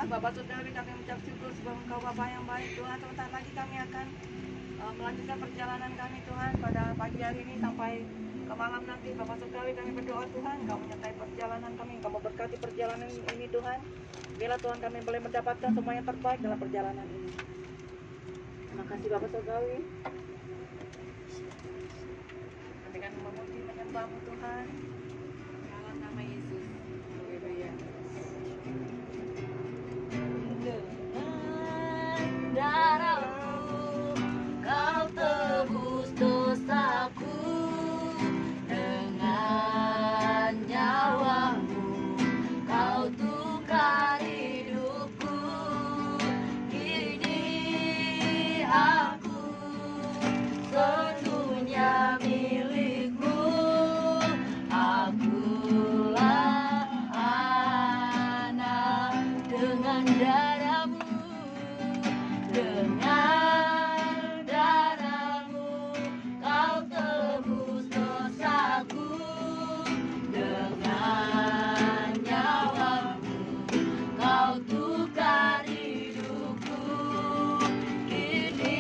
Bapak Saudari, kami mengucap syukur sebab Engkau Bapa yang baik Tuhan. Sebentar lagi kami akan melanjutkan perjalanan kami Tuhan pada pagi hari ini sampai ke malam nanti. Bapak Saudari, kami berdoa Tuhan, Engkau menyertai perjalanan kami, Engkau memberkati perjalanan ini Tuhan. Bila Tuhan kami boleh mendapatkan semua yang terbaik dalam perjalanan ini. Terima kasih Bapak Saudari. Kami akan memuji menyembah-Mu Tuhan. Dalam nama Yesus. Haleluya. Darahmu kau tebus dosaku, dengan nyawamu kau tukar hidupku. Kini aku sepenuhnya milikmu. Akulah anak dengan darahmu. Dengan darahmu kau tebus dosaku, dengan nyawamu kau tukar hidupku. Kini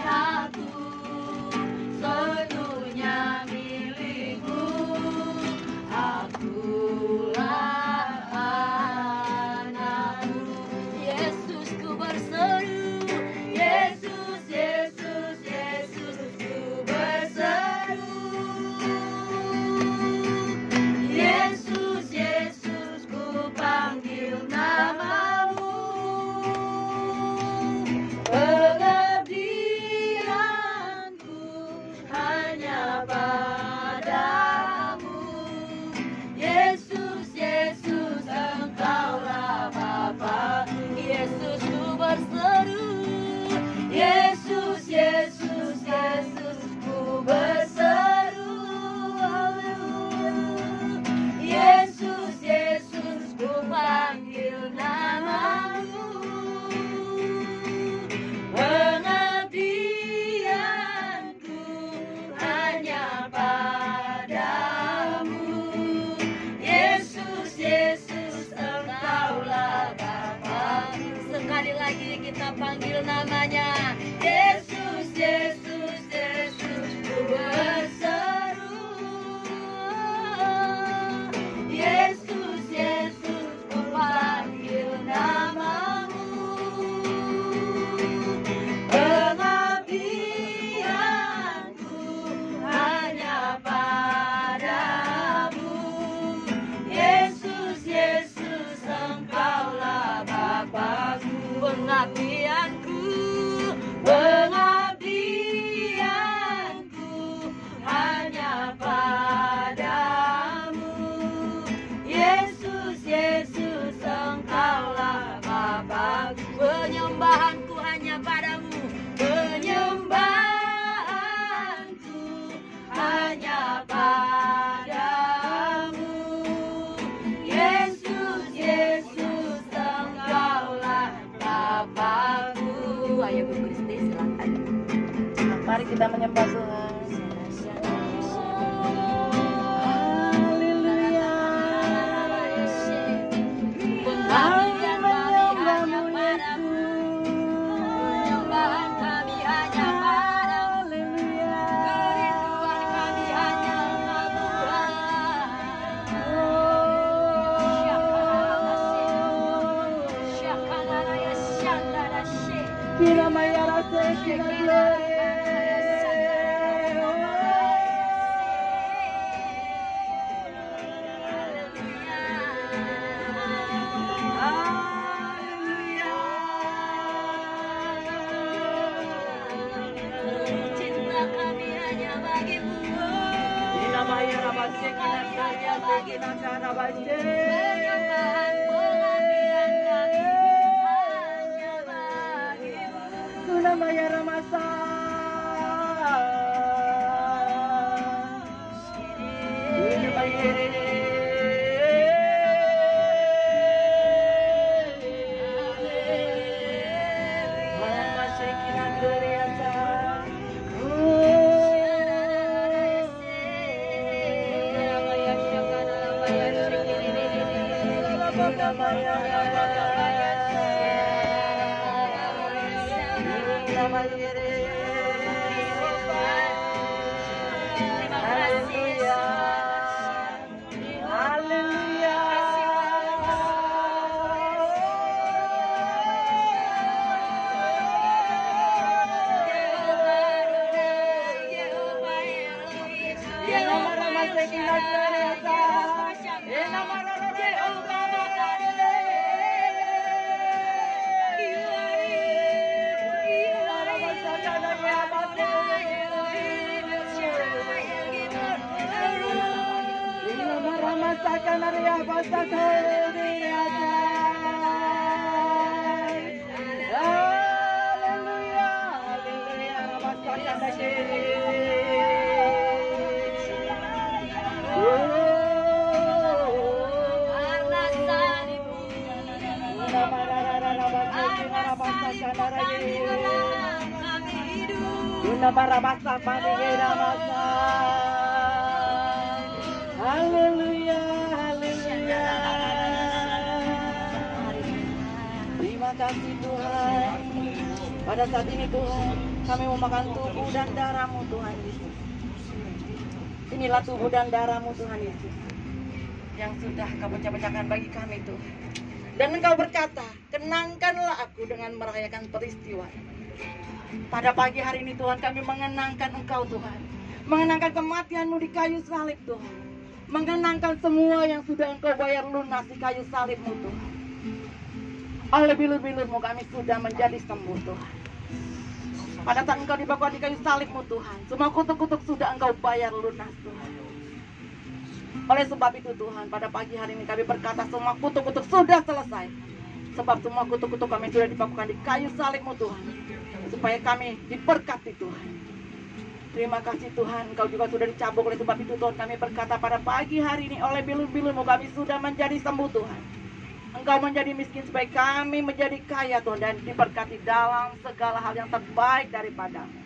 aku sepenuhnya milikmu. Akulah anakmu. Yesus, ku berseru, Yesus, Yesus, Yesus, ku berseru. Yesus, Yesus, ku panggil namamu. Pengabdianku hanya padamu. Yesus, Yesus, Engkaulah Bapa. Yesus, ku berseru, Yesus, Yesus, Yesus, ku berseru. Yesus, Yesus, ku panggil namamu. Pengabdianku hanya padamu. Yesus, Yesus, Engkaulah Bapa. Sekali lagi kita panggil namanya. Yesus, Yesus, Yesus, ku berseru. Yesus, Yesus, ku panggil namamu. Pengabdianku hanya padamu. Yesus, Yesus, Engkaulah Bapakku. Pengabdianku, pengabdianku hanya padamu. Yesus, Yesus, Engkaulah Bapakku. Penyembahanku hanya padamu. Penyembahanku hanya padamu. Yesus, Yesus, Engkaulah Bapakku. Ayo Bu Kristi, silakan. Mari kita menyembah Tuhan. Haleluya. Pengabdian kami hanya padamu. Penyembahan kami hanya padamu. Kerinduan kami hanya Engkau Tuhan. Kira maya rasa kira glory. Cinta kami hanya bagimu. Kira maya rabasya kira saya kira cara baca. Penyembahan pengabdian kami hanya bagimu. Kuna maya ramasa. Kuna maya Haleluya, haleluya. Terima kasih Tuhan. Pada saat ini Tuhan, kami mau makan tubuh dan darah-Mu Tuhan Yesus. Inilah tubuh dan darah-Mu Tuhan Yesus, yang sudah Kau pecah-pecahkan bagi kami Tuhan. Dan Engkau berkata, kenangkanlah aku dengan merayakan peristiwa. Pada pagi hari ini Tuhan, kami mengenangkan Engkau Tuhan, mengenangkan kematian-Mu di kayu salib Tuhan, mengenangkan semua yang sudah Engkau bayar lunas di kayu salib-Mu Tuhan. Oleh bilur-bilur-Mu kami sudah menjadi sembuh Tuhan. Pada saat Engkau dibakar di kayu salib-Mu Tuhan, semua kutuk-kutuk sudah Engkau bayar lunas Tuhan. Oleh sebab itu Tuhan, pada pagi hari ini kami berkata semua kutuk-kutuk sudah selesai. Sebab semua kutuk-kutuk kami sudah dipakukan di kayu salib-Mu Tuhan, supaya kami diberkati Tuhan. Terima kasih Tuhan, Engkau juga sudah dicabuk. Oleh sebab itu Tuhan, kami berkata pada pagi hari ini, oleh bilur-bilur-Mu kami sudah menjadi sembuh Tuhan. Engkau menjadi miskin supaya kami menjadi kaya Tuhan, dan diberkati dalam segala hal yang terbaik daripada-Mu.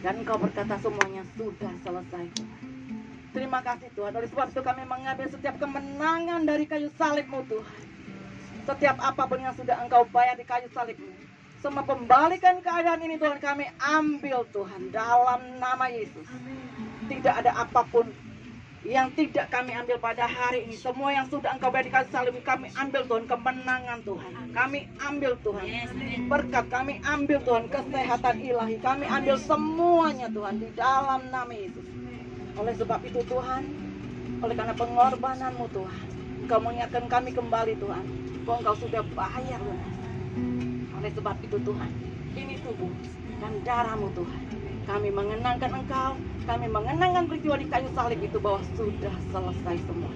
Dan Engkau berkata semuanya sudah selesai Tuhan. Terima kasih Tuhan. Oleh sebab itu kami mengambil setiap kemenangan dari kayu salib-Mu Tuhan. Setiap apapun yang sudah Engkau bayar di kayu salib-Mu, semua pembalikan keadaan ini Tuhan kami ambil Tuhan, dalam nama Yesus. Tidak ada apapun yang tidak kami ambil pada hari ini. Semua yang sudah Engkau bayar di kayu salib kami ambil Tuhan. Kemenangan Tuhan kami ambil Tuhan, berkat kami ambil Tuhan, kesehatan ilahi kami ambil semuanya Tuhan, di dalam nama Yesus. Oleh sebab itu Tuhan, oleh karena pengorbanan-Mu Tuhan, Engkau mengingatkan kami kembali Tuhan, bahwa Engkau sudah bayar lunas. Oleh sebab itu Tuhan, ini tubuh dan darah-Mu Tuhan, kami mengenangkan Engkau, kami mengenangkan peristiwa di kayu salib itu bahwa sudah selesai semua.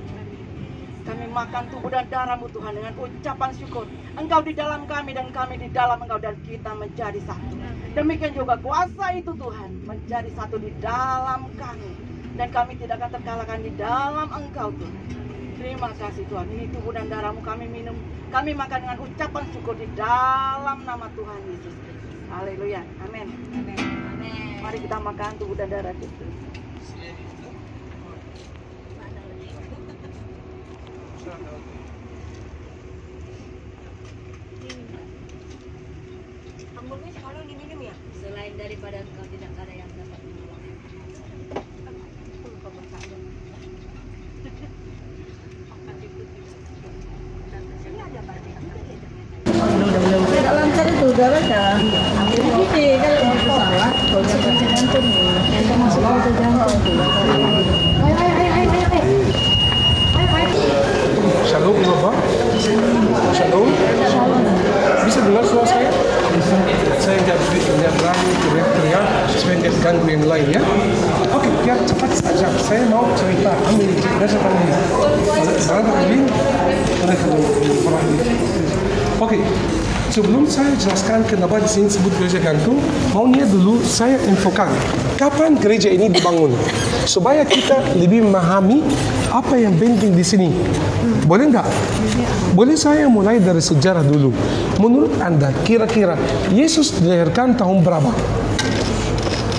Kami makan tubuh dan darah-Mu Tuhan dengan ucapan syukur. Engkau di dalam kami dan kami di dalam Engkau, dan kita menjadi satu. Demikian juga kuasa itu Tuhan menjadi satu di dalam kami, dan kami tidak akan terkalahkan di dalam Engkau Tuhan. Terima kasih Tuhan. Ini tubuh dan darah-Mu kami minum, kami makan dengan ucapan syukur di dalam nama Tuhan Yesus Kristus. Haleluya. Amin. Amin. Amin. Mari kita makan tubuh dan darah Kristus. Ambulnya sekarang diminum ya? Selain daripada Engkau tidak ada yang dapat menolong. Tidak lancar itu udaranya. Jadi kalau mau salah, kalau jantung, kita masuk ke jantung. Shalom Bapak. Shalom. Bisa dengar suara saya? Saya nggak berani teriak-teriak supaya nggak ganggu yang lain ya. Oke, biar cepat saja. Saya mau cerita. Amin. Oke, sebelum saya jelaskan kenapa di sini disebut gereja gantung, maunya dulu saya infokan kapan gereja ini dibangun, supaya kita lebih memahami apa yang penting di sini. Boleh nggak? Boleh saya mulai dari sejarah dulu. Menurut Anda, kira-kira Yesus dilahirkan tahun berapa?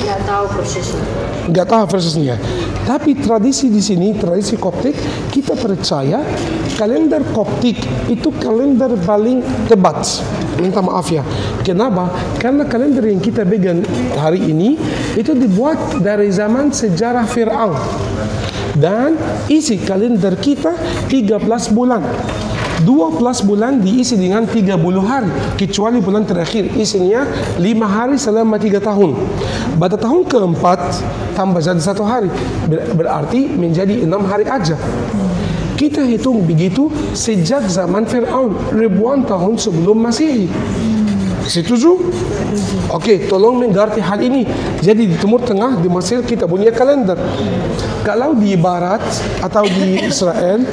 Ya, nggak tahu prosesnya. Nggak tahu prosesnya. Tapi tradisi di sini, tradisi Koptik, kita percaya kalender Koptik itu kalender paling tepat. Minta maaf ya. Kenapa? Karena kalender yang kita pegang hari ini itu dibuat dari zaman sejarah Fir'aun. Dan isi kalender kita 13 bulan. 12 bulan diisi dengan 30 hari, kecuali bulan terakhir isinya 5 hari selama 3 tahun. Pada tahun keempat tambah jadi 1 hari, berarti menjadi 6 hari aja. Kita hitung begitu sejak zaman Fir'aun, ribuan tahun sebelum Masehi. Setuju? Oke, tolong mengerti hal ini. Jadi di Timur Tengah, di Mesir kita punya kalender. Kalau di Barat atau di Israel,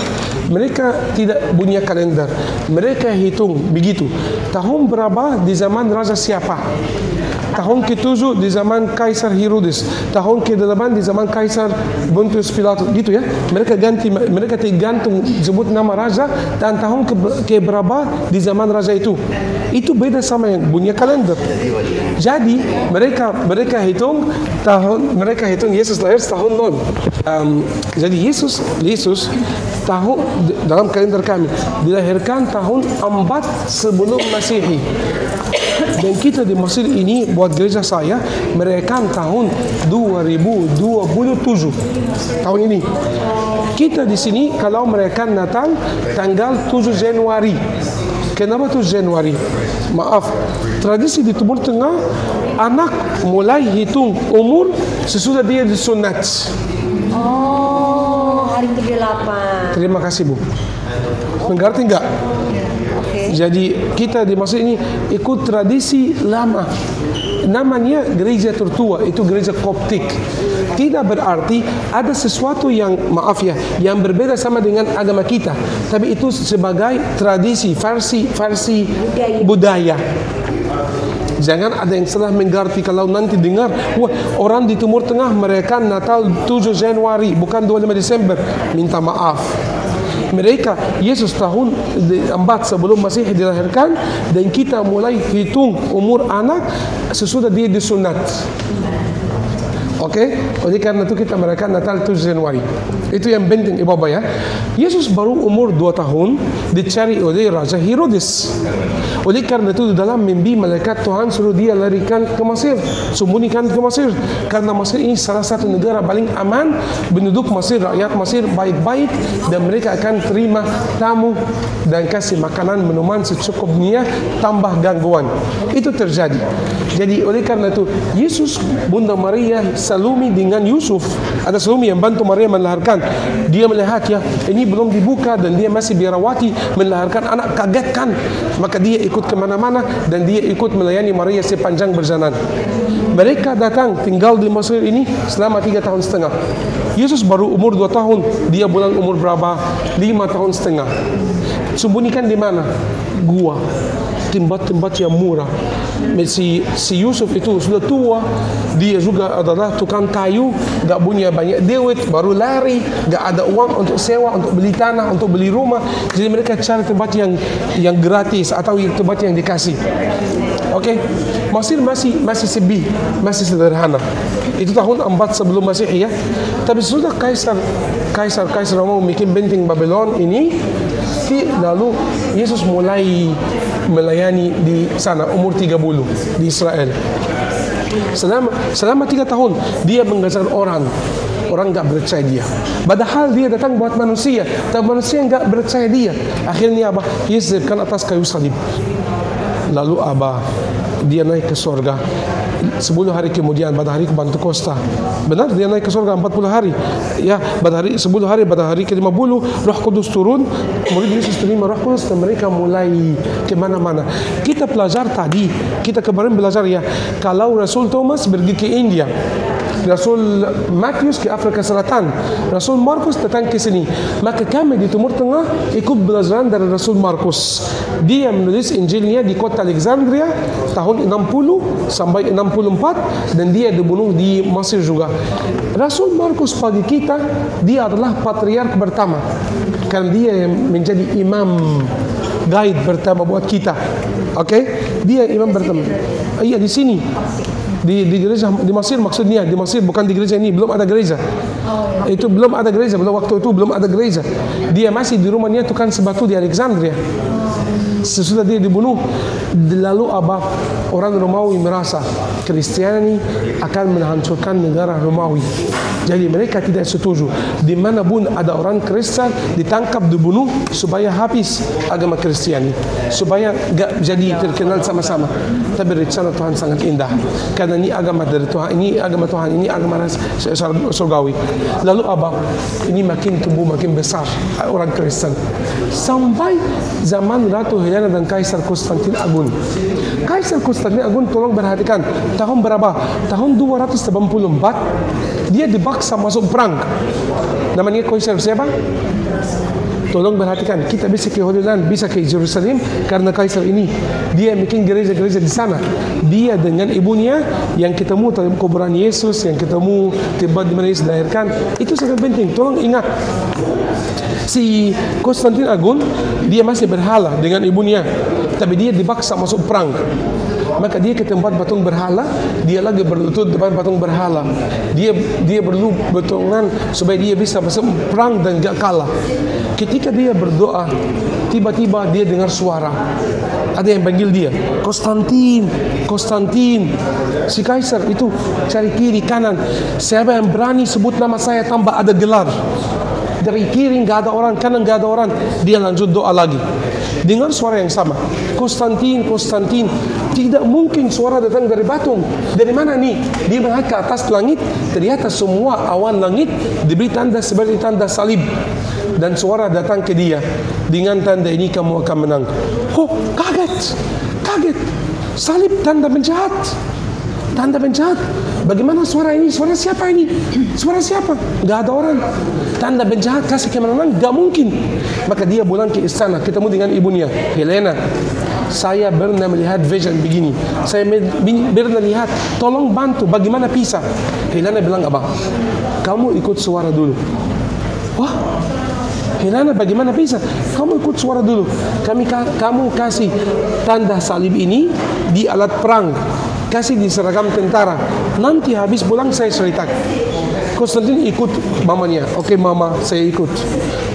mereka tidak punya kalender. Mereka hitung begitu. Tahun berapa di zaman Raja siapa? Tahun ke-7 di zaman Kaisar Herodes, tahun ke-8 di zaman Kaisar Pontius Pilatus, gitu ya. Mereka tergantung sebut nama raja dan tahun ke-berapa di zaman raja itu. Itu beda sama yang punya kalender. Jadi mereka hitung Yesus lahir tahun 0. Jadi Yesus tahun dalam kalender kami dilahirkan tahun 4 sebelum Masehi. Dan kita di Mesir ini buat gereja saya merayakan tahun 2027 tahun ini. Kita di sini kalau merayakan Natal tanggal 7 Januari. Kenapa 7 Januari? Maaf, tradisi di Timur Tengah anak mulai hitung umur sesudah dia disunat. Oh, hari ke-8. Terima kasih Bu. Mengerti enggak? Jadi kita di Mesir ini ikut tradisi lama. Namanya gereja tertua, itu gereja Koptik. Tidak berarti ada sesuatu yang, maaf ya, yang berbeda sama dengan agama kita. Tapi itu sebagai tradisi, versi budaya. Jangan ada yang salah mengerti kalau nanti dengar, wah orang di Timur Tengah merayakan Natal 7 Januari, bukan 25 Desember. Minta maaf. Mereka Yesus tahun 4 sebelum Masehi dilahirkan dan kita mulai hitung umur anak sesudah dia disunat. Oke, oleh karena itu kita merayakan Natal 7 Januari. Itu yang penting Ibu Bapak ya. Yesus baru umur 2 tahun dicari oleh Raja Herodes. Oleh karena itu dalam mimpi malaikat Tuhan suruh dia larikan ke Mesir, sembunyikan ke Mesir. Karena Mesir ini salah satu negara paling aman, penduduk Mesir, rakyat Mesir baik-baik dan mereka akan terima tamu dan kasih makanan minuman secukupnya tambah gangguan. Itu terjadi. Jadi oleh karena itu Yesus Bunda Maria Salumi dengan Yusuf, ada Salumi yang bantu Maria melahirkan. Dia melihat ya, ini belum dibuka dan dia masih biarawati melahirkan anak, kaget kan. Maka dia ikut kemana-mana dan dia ikut melayani Maria sepanjang perjalanan. Mereka datang tinggal di Mesir ini selama 3 tahun setengah. Yesus baru umur 2 tahun, dia bulan umur berapa? 5 tahun setengah. Sembunyikan di mana? Gua. Tempat-tempat yang murah. Si Yusuf itu sudah tua, dia juga adalah tukang kayu, gak punya banyak duit, baru lari, gak ada uang untuk sewa, untuk beli tanah, untuk beli rumah. Jadi mereka cari tempat yang gratis atau tempat yang dikasih. Oke, Mesir masih sepi, masih sederhana. Itu tahun 4 sebelum Masehi ya. Tapi sudah Kaisar Romawi bikin benteng Babylon ini, lalu Yesus mulai melayani di sana umur 30 di Israel. Selama 3 tahun dia mengajar orang nggak percaya dia. Padahal dia datang buat manusia, tapi manusia nggak percaya dia. Akhirnya apa? Yesus kan atas kayu salib. Lalu apa? Dia naik ke surga. 10 hari kemudian pada hari Pentakosta. Benar dia naik ke surga 40 hari. Ya, pada hari 10 hari pada hari ke-50 Roh Kudus turun, murid Yesus terima Roh Kudus dan mereka mulai ke mana-mana. Kita belajar tadi, kita kemarin belajar ya, kalau Rasul Thomas pergi ke India, Rasul Matius ke Afrika Selatan, Rasul Markus datang ke sini. Maka kami di Timur Tengah ikut belajar dari Rasul Markus. Dia menulis Injilnya di kota Alexandria tahun 60 sampai 64 dan dia dibunuh di Mesir juga. Rasul Markus bagi kita dia adalah patriark pertama karena dia yang menjadi imam guide pertama buat kita. Oke? Dia imam pertama. Iya di sini. Di gereja di Mesir maksudnya, di Mesir bukan di gereja ini, belum ada gereja. Itu belum ada gereja, belum waktu itu belum ada gereja. Dia masih di rumahnya tukang sebatu di Alexandria. Sesudah dia dibunuh, lalu orang Romawi merasa Kristiani akan menghancurkan negara Romawi. Jadi mereka tidak setuju. Dimanapun ada orang Kristen ditangkap, dibunuh supaya habis agama Kristiani, supaya gak jadi terkenal sama-sama. Tapi rencana Tuhan sangat indah, karena ini agama dari Tuhan, ini agama Tuhan, ini agama surgawi. Lalu ini makin tumbuh, makin besar orang Kristen sampai zaman Ratu Helena dan Kaisar Konstantin Agung. Kaisar Konstantin Agung, tolong perhatikan, tahun berapa? Tahun 284 dia dipaksa masuk perang. Namanya Kaisar siapa? Tolong perhatikan, kita bisa ke Holy Land, bisa ke Jerusalem karena Kaisar ini dia bikin gereja-gereja di sana. Dia dengan ibunya yang ketemu kuburan Yesus, yang ketemu tempat di mana Yesus dilahirkan. Itu sangat penting. Tolong ingat, si Konstantin Agung dia masih berhala dengan ibunya, tapi dia dipaksa masuk perang. Maka dia ke tempat patung berhala, dia lagi berlutut depan patung berhala. Dia perlu betongan supaya dia bisa masuk perang dan gak kalah. Ketika dia berdoa, tiba-tiba dia dengar suara. Ada yang panggil dia, Konstantin, Konstantin. Si Kaisar itu cari kiri kanan. Siapa yang berani sebut nama saya tanpa ada gelar? Dari kiri nggak ada orang, kanan nggak ada orang. Dia lanjut doa lagi. Dengar suara yang sama, Konstantin, Konstantin. Tidak mungkin suara datang dari patung. Dari mana nih? Dia melihat ke atas langit, ternyata semua awan langit diberi tanda seperti tanda salib. Dan suara datang ke dia, dengan tanda ini kamu akan menang. Oh, kaget, kaget. Salib tanda penjahat. Tanda penjahat. Bagaimana suara ini? Suara siapa ini? Suara siapa? Gak ada orang. Tanda penjahat kasih kemenangan? Gak mungkin. Maka dia pulang ke istana, ketemu dengan ibunya, Helena. Saya pernah melihat vision begini. Saya pernah lihat. Tolong bantu. Bagaimana pisah? Helena bilang apa? Kamu ikut suara dulu. Wah, Helena bagaimana bisa? Kamu ikut suara dulu. Kamu kasih tanda salib ini di alat perang, kasih di seragam tentara. Nanti habis pulang saya ceritakan. Konstantin ikut mamanya. Oke, mama, saya ikut.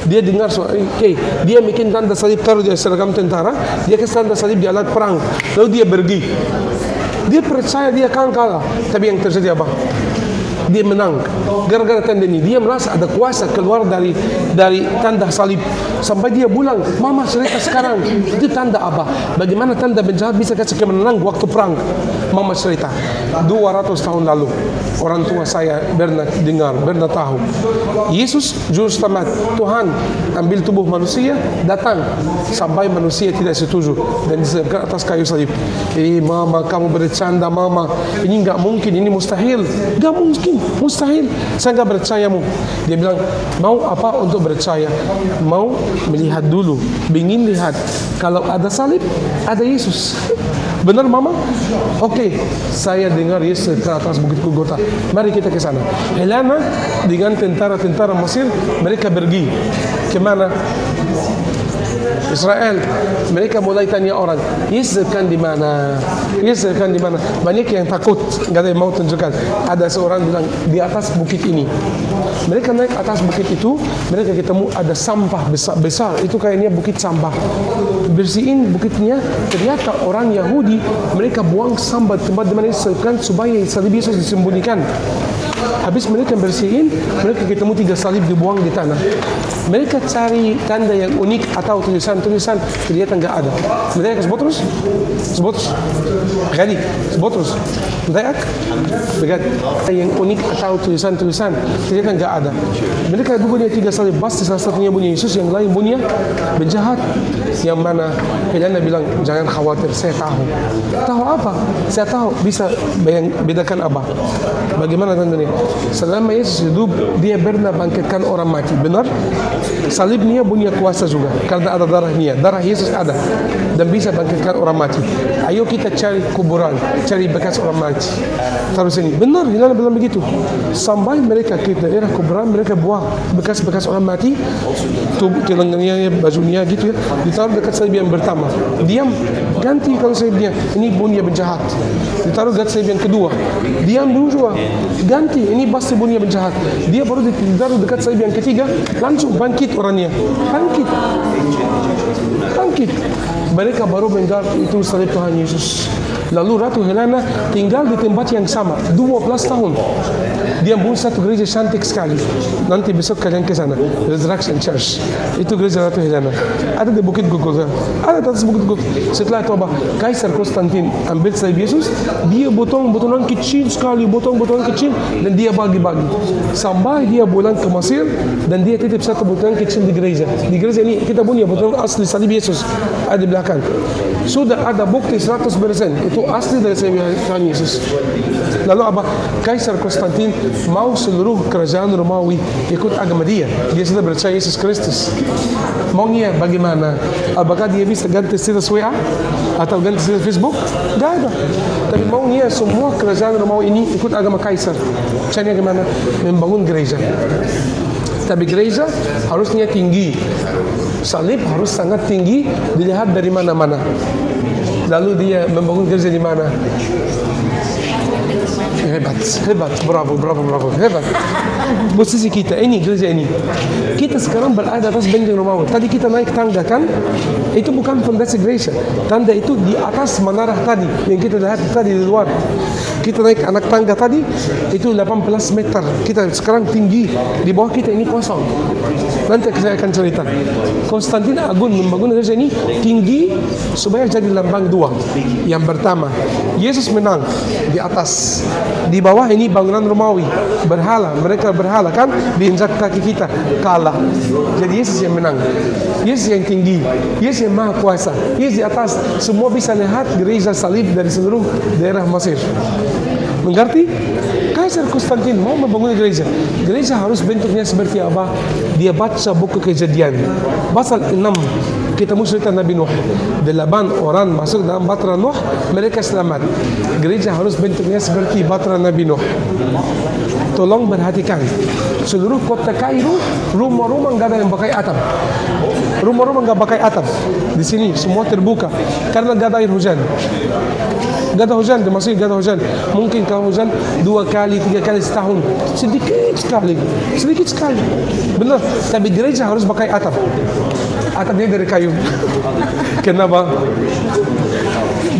Dia dengar suara. Oke, dia bikin tanda salib taruh di seragam tentara. Dia kasih tanda salib di alat perang. Lalu dia pergi. Dia percaya dia akan kalah. Tapi yang terjadi apa? Dia menang. Gara-gara tanda ini dia merasa ada kuasa keluar dari tanda salib. Sampai dia bilang, mama cerita sekarang itu tanda apa? Bagaimana tanda penjahat bisa kasih kemenangan waktu perang? Mama cerita 200 tahun lalu orang tua saya pernah dengar, pernah tahu Yesus juru selamat Tuhan ambil tubuh manusia, datang sampai manusia tidak setuju dan diserahkan atas kayu salib. Mama, kamu bercanda mama, ini nggak mungkin, ini mustahil. Nggak mungkin, mustahil, saya nggak percayamu. Dia bilang, mau apa untuk percaya? Mau melihat dulu, ingin lihat kalau ada salib, ada Yesus. Benar mama? Oke, saya dengar Yesus ke atas bukit Golgota. Mari kita ke sana. Helena dengan tentara-tentara Mesir, mereka pergi kemana? Israel. Mereka mulai tanya orang, Yesus kan di mana? Yesus kan di mana? Banyak yang takut, nggak ada yang mau tunjukkan. Ada seorang bilang di atas bukit ini. Mereka naik atas bukit itu, mereka ketemu ada sampah besar. Itu kayaknya bukit sampah. Bersihin bukitnya, ternyata orang Yahudi mereka buang sampah tempat di mana diselipkan supaya salib Yesus disembunyikan. Habis mereka bersihin, mereka ketemu 3 salib dibuang di tanah. Mereka cari tanda yang unik atau tulisan-tulisan, ternyata nggak ada. Mereka sebut terus, Gadi, sebut terus. Mereka, yang unik atau tulisan-tulisan, ternyata nggak ada. Mereka punya 3 salib, pasti salah satunya punya Yesus, yang lain punya penjahat. Yang mana Helena bilang, jangan khawatir, saya tahu. Tahu apa? Saya tahu, bisa bedakan apa? Bagaimana tandanya? Selama Yesus hidup, dia pernah bangkitkan orang mati, benar? salib Nia punya kuasa juga karena ada darah Nia. Darah Yesus ada dan bisa bangkitkan orang mati. Ayo kita cari kuburan, cari bekas orang mati. Taruh sini. Benar, Hilal bilang begitu. Sampai mereka ke daerah kuburan, mereka buang bekas-bekas orang mati, tulangnya, bajunya gitu ya, ditaruh dekat salib yang pertama. Diam, ganti kalau salibnya. Ini bunyi penjahat. Ditaruh dekat salib yang kedua. Diam dulu juga. Ganti, ini pasti bunyi penjahat. Dia baru ditaruh dekat salib yang ketiga, langsung bangkit orangnya. Bangkit. Mereka baru mendengar itu salib Tuhan Yesus. Lalu Ratu Helena tinggal di tempat yang sama 12 tahun. Dia bangun satu gereja cantik sekali. Nanti besok kalian ke sana, Resurrection Church. Itu gereja Ratu Helena. Ada di Bukit Golgotha. Ada di atas Bukit Golgotha. Setelah itu apa? Kaisar Konstantin ambil salib Yesus, dia botong-botongan kecil sekali, botong-botongan kecil, dan dia bagi-bagi. Sampai dia pulang ke Mesir dan dia titip satu botongan kecil di gereja. Di gereja ini kita punya botongan asli salib Yesus ada di belakang. Sudah ada bukti 100% itu asli dari salib Tuhan Yesus. Lalu apa? Kaisar Konstantin mau seluruh kerajaan Romawi ikut agama dia. Dia sudah percaya Yesus Kristus. Maunya bagaimana? Apakah dia bisa ganti status WA atau ganti status Facebook? Tidak ada. Tapi maunya semua kerajaan Romawi ini ikut agama Kaisar. Caranya bagaimana? Membangun gereja. Tapi gereja harusnya tinggi. Salib harus sangat tinggi, dilihat dari mana-mana. Lalu dia membangun gereja di mana? Hebat, bravo, hebat. Posisi kita ini, gereja ini. Kita sekarang berada atas benteng Romawi. Tadi kita naik tangga kan? Itu bukan fondasi gereja. Tanda itu di atas menara tadi, yang kita lihat tadi di luar. Kita naik anak tangga tadi, itu 18 meter. Kita sekarang tinggi, di bawah kita ini kosong. Nanti saya akan cerita. Konstantin Agung membangun gereja ini tinggi supaya jadi lambang dua. Yang pertama, Yesus menang di atas. Di bawah ini bangunan Romawi, berhala, mereka berhala kan, diinjak kaki kita, kalah. Jadi Yesus yang menang, Yesus yang tinggi, Yesus yang maha kuasa, Yesus di atas. Semua bisa lihat gereja salib dari seluruh daerah Mesir. Mengerti? Kaisar Konstantin mau membangun gereja. Gereja harus bentuknya seperti apa? Dia baca buku Kejadian pasal 6. Kita cerita Nabi Nuh. 8 orang masuk dalam bahtera Nuh, mereka selamat. Gereja harus bentuknya seperti bahtera Nabi Nuh. Tolong perhatikan. Seluruh kota Kairo, rumah-rumah enggak ada yang pakai atap. Rumah-rumah enggak pakai atap. Di sini semua terbuka karena enggak ada air hujan. Gak ada hujan, masih gak ada hujan. Mungkin kalau hujan 2 kali, 3 kali setahun. Sedikit sekali. Benar. Tapi gereja harus pakai atap. Atapnya dari kayu. Kenapa?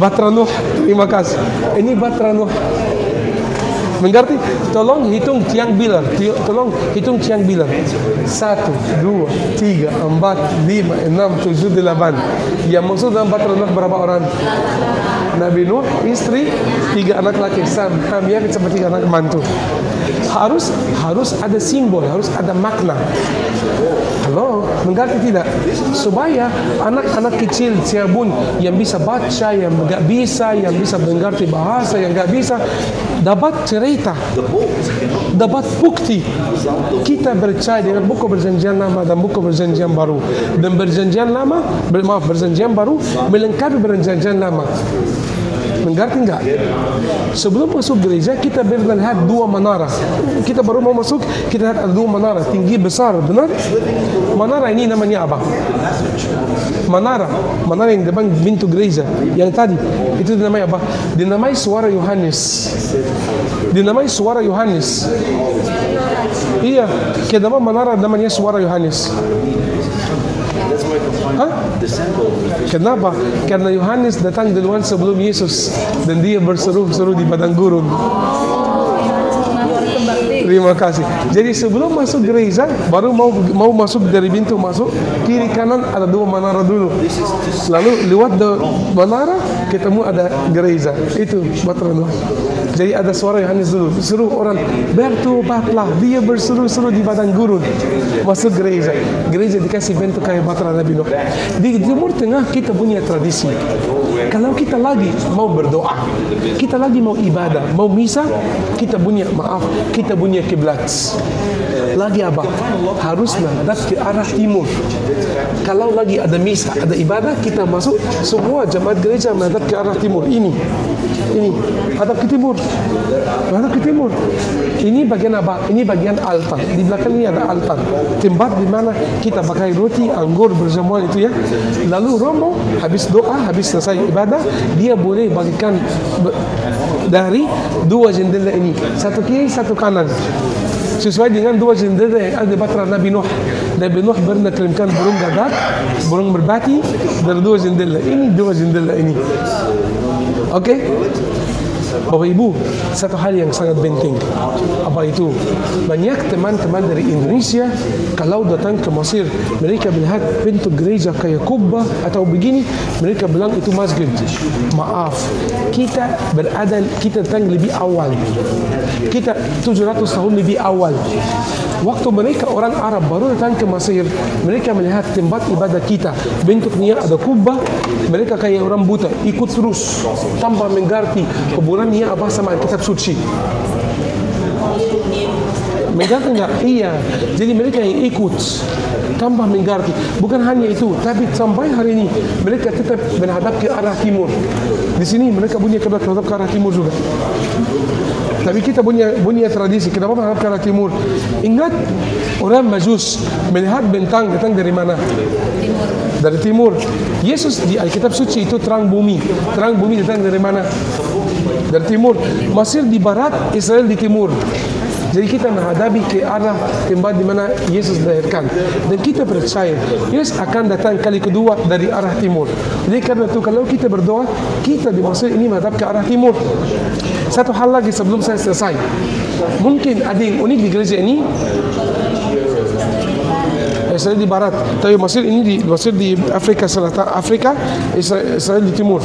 Bahtera Nuh. Terima kasih. Ini Bahtera Nuh. Mengerti? Tolong hitung tiang bilar. Tolong hitung tiang bilar. 1, 2, 3, 4, 5, 6, 7, 8. Yang masuk dalam Bahtera Nuh berapa orang? Nabi Nuh, istri, 3 anak laki, Sam, Ham, Yafet, sama 3 anak mantu. Harus ada simbol, harus ada makna. Halo, mengerti tidak? Supaya anak-anak kecil siapun yang bisa baca, yang enggak bisa, yang bisa mengerti bahasa, yang enggak bisa, dapat cerita, dapat bukti. Kita percaya dengan buku Perjanjian Lama dan buku Perjanjian Baru. Dan Perjanjian Baru melengkapi Perjanjian Lama. Mengerti enggak? Sebelum masuk gereja kita melihat 2 menara. Kita baru mau masuk, kita lihat ada 2 menara tinggi besar, benar? Menara ini namanya apa? Menara yang depan pintu gereja. Yang tadi itu dinamai apa? Dinamai Suara Yohanes. Iya, kenapa menara namanya Suara Yohanes? Hah? Kenapa? Karena Yohanes datang duluan sebelum Yesus dan dia berseru-seru di padang gurun. Terima kasih. Jadi sebelum masuk gereja, baru mau masuk dari pintu masuk, kiri kanan ada 2 menara dulu. Lalu lewat menara ketemu ada gereja. Itu Bahtera Nuh. Jadi ada suara Yohanes dulu, suruh orang bertobatlah. Dia berseru-seru di padang gurun. Masuk gereja. Gereja dikasih bentuk kayak Bahtera Nabi Nuh. Di Timur Tengah kita punya tradisi. Kalau kita lagi mau berdoa, kita lagi mau ibadah, mau misa, kita punya kiblat. lagi apa? Harus menghadap ke arah timur. Kalau lagi ada misa, ada ibadah, kita masuk semua jemaat gereja menghadap ke arah timur. Ini hadap ke timur, menghadap ke timur. Ini bagian apa? Ini bagian altar. Di belakang ini ada altar, tempat di mana kita pakai roti, anggur, berjamuan itu ya. Lalu romo habis doa, habis selesai ibadah, dia boleh bagikan dari dua jendela ini, satu kiri, satu kanan, sesuai dengan dua jendela yang ada di Batra Nabi Nuh. Nabi Nuh pernah kirimkan burung gagak, burung merpati dari dua jendela ini, dua jendela ini. Oke? Bapak Ibu, satu hal yang sangat penting. Apa itu? Banyak teman-teman dari Indonesia kalau datang ke Mesir, mereka melihat bentuk gereja kayak kubah atau begini, mereka bilang itu masjid. Maaf, kita datang lebih awal. Kita 700 tahun lebih awal. Waktu mereka orang Arab baru datang ke Mesir, mereka melihat tempat ibadah kita, bentuknya ada kubah, mereka kayak orang buta, ikut terus tanpa mengerti hubungannya apa sama kitab suci. Mengerti enggak? Iya. Jadi mereka yang ikut tanpa mengerti. Bukan hanya itu, tapi sampai hari ini mereka tetap menghadap ke arah timur. Di sini mereka punya kiblat menghadap ke arah timur juga. Tapi kita punya tradisi. Kenapa menghadap ke arah timur? Ingat, orang Majus melihat bintang datang dari mana? Timur. Dari timur. Yesus di Alkitab suci itu terang bumi. Terang bumi datang dari mana? Dari timur. Mesir di barat, Israel di timur. Jadi kita menghadapi ke arah tempat di mana Yesus dilahirkan. Dan kita percaya Yesus akan datang kali kedua dari arah timur. Jadi karena itu kalau kita berdoa, kita di Mesir ini menghadap ke arah timur. Satu hal lagi sebelum saya selesai. Mungkin ada yang unik di gereja ini. Israel di barat, tapi Mesir di Afrika Selatan, Israel di timur.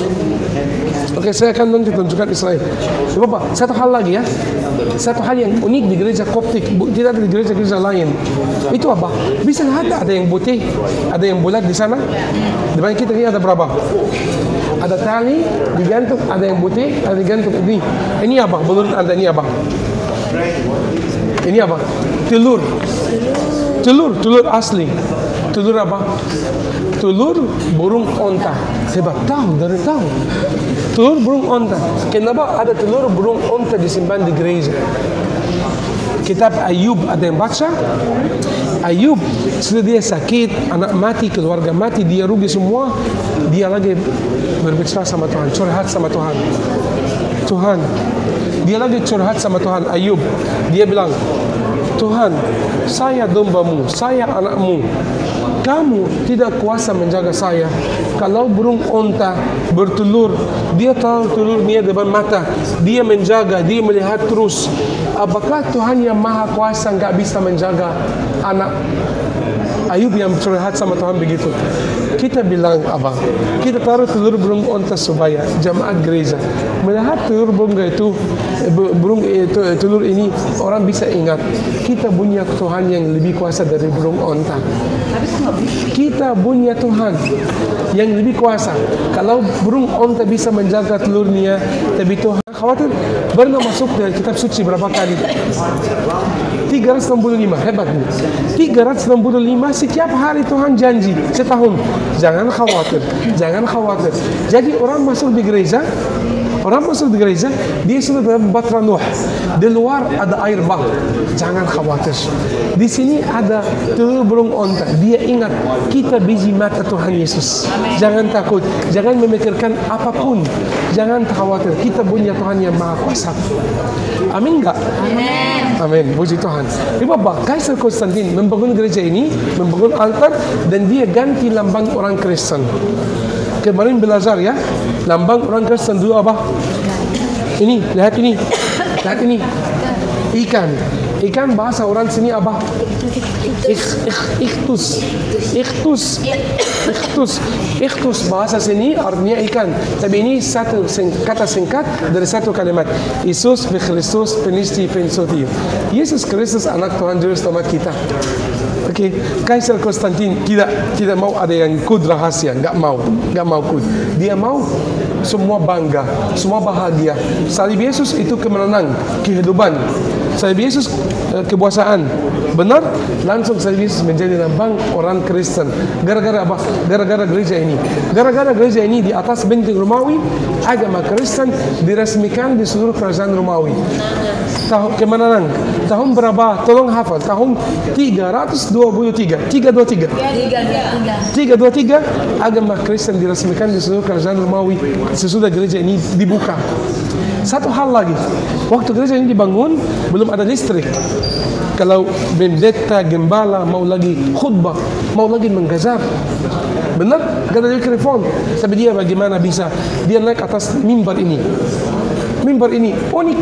Oke, saya akan tunjukkan Israel. Bapak, satu hal lagi ya. Satu hal yang unik di gereja Koptik, tidak ada di gereja lain. Itu apa? Bisa lihat ada yang putih, ada yang bulat di sana. Di mana kita ini ada berapa? Ada tali digantung, ada yang putih, ada digantung ini. Ini apa? Menurut Anda ini apa? Ini apa? Telur asli. Telur apa? Telur burung onta. Hebat, tahu. Telur burung onta. Kenapa ada telur burung onta disimpan di gereja? Kitab Ayub ada yang baca? Ayub sudah dia sakit, anak mati, keluarga mati, dia rugi semua. Dia lagi berbicara sama Tuhan, curhat sama Tuhan. Dia lagi curhat sama Tuhan. Ayub, dia bilang, Tuhan, saya dombamu, saya anakmu. Kamu tidak kuasa menjaga saya. Kalau burung onta bertelur, dia tahu telurnya depan mata. Dia menjaga, dia melihat terus. Apakah Tuhan yang maha kuasa nggak bisa menjaga anak? Ayub yang curhat sama Tuhan begitu. Kita bilang apa? Kita taruh telur burung onta supaya jemaat gereja melihat telur telur ini orang bisa ingat kita punya Tuhan yang lebih kuasa dari burung onta. Kita punya Tuhan yang lebih kuasa. Kalau burung onta bisa menjaga telurnya, tapi Tuhan khawatir. Pernah masuk dari kitab suci berapa kali? 365, hebat nih. 365 setiap hari Tuhan janji setahun. Jangan khawatir. Jadi orang masuk di gereja, dia sudah dalam Batra Nuh. Di luar ada air bah. Jangan khawatir. Di sini ada telur burung onta. Dia ingat kita biji mata Tuhan Yesus. Jangan takut. Jangan memikirkan apapun. Jangan khawatir. Kita punya Tuhan yang maha kuasa. Amin enggak? Amin. Puji Tuhan. Bapak, Kaisar Konstantin membangun gereja ini, membangun altar, dan dia ganti lambang orang Kristen. Kemarin belajar ya, lambang orang Kristen dulu apa? Ini, lihat ini. Ikan bahasa orang sini apa? Ikhtus bahasa sini artinya ikan. Tapi ini satu kata singkat dari satu kalimat. Yesus Kristus penisti pensotir. Yesus Kristus anak Tuhan Juru Selamat kita. Oke, Kaisar Konstantin tidak mau ada yang kud rahasia, nggak mau kud. Dia mau semua bangga, semua bahagia. Salib Yesus itu kemenangan, kehidupan. Salib Yesus kekuasaan. Benar? Langsung salib Yesus menjadi lambang orang Kristen. Gara-gara apa? Gara-gara gereja ini. Gara-gara gereja ini di atas benteng Romawi, agama Kristen diresmikan di seluruh kerajaan Romawi. Tahun kemenangan. Tahun berapa? Tolong hafal. Tahun 323. 323 agama Kristen diresmikan di seluruh kerajaan Romawi sesudah gereja ini dibuka. Satu hal lagi, waktu gereja ini dibangun belum ada listrik. Kalau pendeta gembala mau lagi khutbah, mau lagi menggajar, benar? Gak ada mikrofon. Tapi dia bagaimana bisa? Dia naik atas mimbar ini. Mimbar ini unik.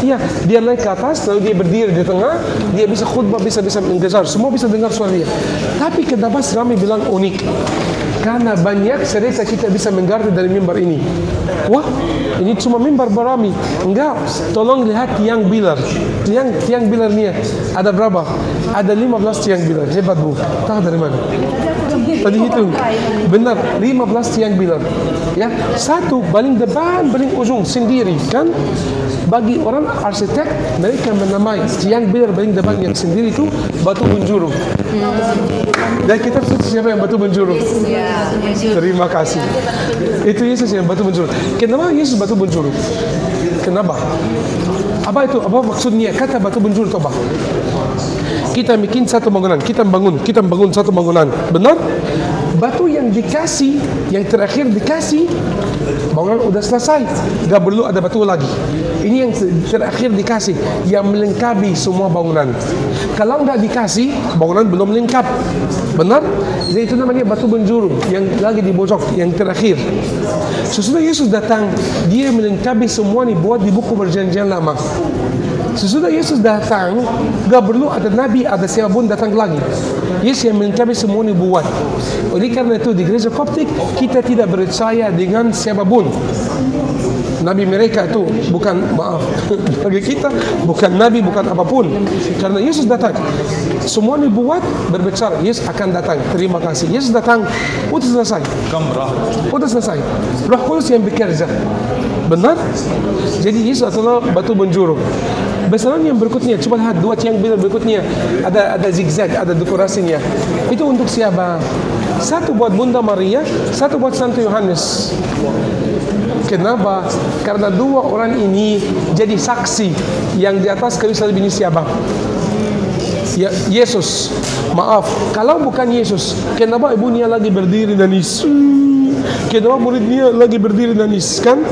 Iya, dia naik ke atas, lalu dia berdiri di tengah, dia bisa khutbah, bisa menggajar, semua bisa dengar suara dia. Tapi kenapa kami bilang unik? Karena banyak cerita kita bisa mengerti dari mimbar ini. Wah, ini cuma mimbar berami. Enggak, tolong lihat tiang pilar. Tiang pilarnya ada berapa? Ada 15 tiang pilar. Hebat Bu. Tahu dari mana? Tadi hitung. Benar, 15 tiang pilar. Ya, satu paling depan, paling ujung sendiri, kan? Bagi orang arsitek, mereka menamai tiang pilar paling depan yang sendiri itu batu penjuru. Dan kita siapa yang batu penjuru? Terima kasih. Itu Yesus yang batu penjuru. Kenapa Yesus batu penjuru? Kenapa? Apa itu? Apa maksudnya kata batu penjuru? Coba. Kita bikin satu bangunan, kita bangun satu bangunan. Benar? Batu yang dikasih, yang terakhir dikasih, bangunan udah selesai. Gak perlu ada batu lagi. Ini yang terakhir dikasih, yang melengkapi semua bangunan. Kalau nggak dikasih, bangunan belum lengkap. Benar? Jadi itu namanya batu penjuru yang lagi dibocok, yang terakhir. Sesudah Yesus datang, dia melengkapi semua nih buat di buku perjanjian lama. Sesudah Yesus datang, gak perlu ada nabi, ada siapapun datang lagi. Yesus yang melengkapi semua ini buat. Oleh karena itu di gereja Koptik kita tidak percaya dengan siapapun. Nabi mereka itu bukan, maaf, bagi kita bukan nabi, bukan apapun. Karena Yesus datang, semua dibuat berbicara, Yesus akan datang. Terima kasih. Yesus datang, udah selesai. Udah selesai. Roh Kudus yang bekerja. Benar? Jadi Yesus adalah batu penjuru. Besaran yang berikutnya, coba lihat dua tiang pilar berikutnya, ada zigzag, ada dekorasinya. Itu untuk siapa? Satu buat Bunda Maria, satu buat Santo Yohanes. Kenapa? Karena dua orang ini jadi saksi. Yang di atas kayu salib ini siapa? Ya, Yesus. Maaf, kalau bukan Yesus, kenapa ibunya lagi berdiri nangis? Kenapa muridnya lagi berdiri nangis? Kan?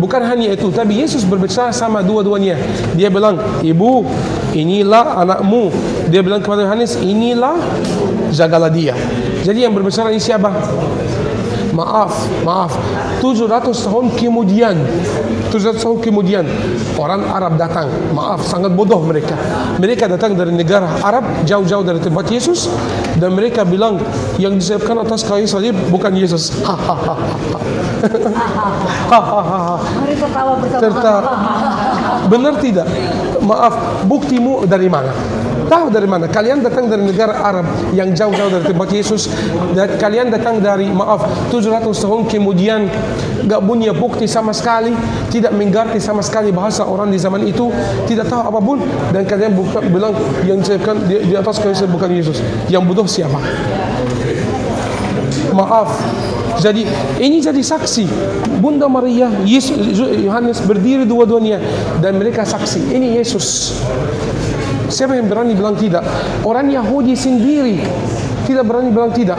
Bukan hanya itu, tapi Yesus berbicara sama dua-duanya. Dia bilang, ibu, inilah anakmu. Dia bilang kepada Yohanes, inilah, jagalah dia. Jadi yang berbicara ini siapa? Maaf, 700 tahun kemudian orang Arab datang. Maaf, sangat bodoh mereka. Mereka datang dari negara Arab, jauh-jauh dari tempat Yesus, dan mereka bilang yang disiapkan atas kayu salib bukan Yesus. Mereka tawa bersama. Benar tidak? Maaf, buktimu dari mana? Tahu dari mana? Kalian datang dari negara Arab yang jauh-jauh dari tempat Yesus, dan kalian datang dari, maaf, 700 tahun kemudian, gak punya bukti sama sekali, tidak mengerti sama sekali bahasa orang di zaman itu, tidak tahu apapun, dan kalian bilang yang disiapkan di atas kayu salib bukan Yesus. Yang bodoh siapa? Maaf. Jadi ini jadi saksi. Bunda Maria, Yesus, Yohanes berdiri dua-duanya, dan mereka saksi. Ini Yesus. Siapa yang berani bilang tidak? Orang Yahudi sendiri tidak berani bilang tidak.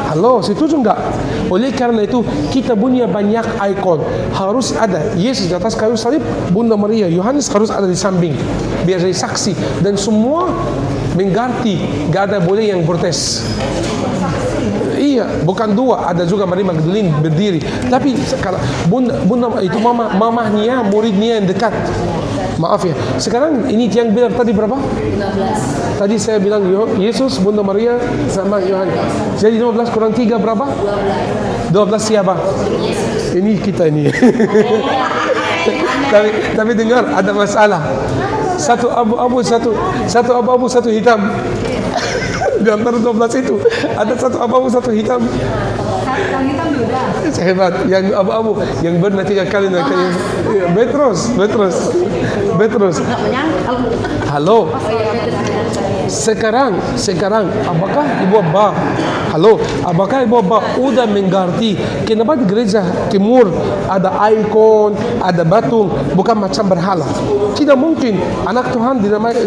Halo, setuju enggak? Oleh karena itu kita punya banyak ikon. Harus ada Yesus di atas kayu salib, Bunda Maria, Yohanes harus ada di samping, biar jadi saksi, dan semua mengerti. Gak ada boleh yang protes. Iya, bukan dua, ada juga Maria Magdalene berdiri. Tapi kalau bunda itu mamahnya, muridnya yang dekat. Maaf ya. Sekarang ini tiang pilar tadi berapa? 15. Tadi saya bilang Yesus, Bunda Maria, sama Yohanes. Jadi 15 kurang 3 berapa? 12 siapa? Ini kita ini. Tapi dengar, ada masalah. satu abu-abu, satu abu-abu, satu hitam. Di antara 12 itu ada satu abu-abu, satu hitam. Yang hitam juga. Hebat, yang abu-abu, yang benar 3 kali nak Petrus. Halo. Sekarang, apakah Ibu Abba? Halo, apakah Ibu Abba udah mengerti kenapa di gereja timur ada ikon, ada batu, bukan macam berhala? Tidak mungkin anak Tuhan dinamai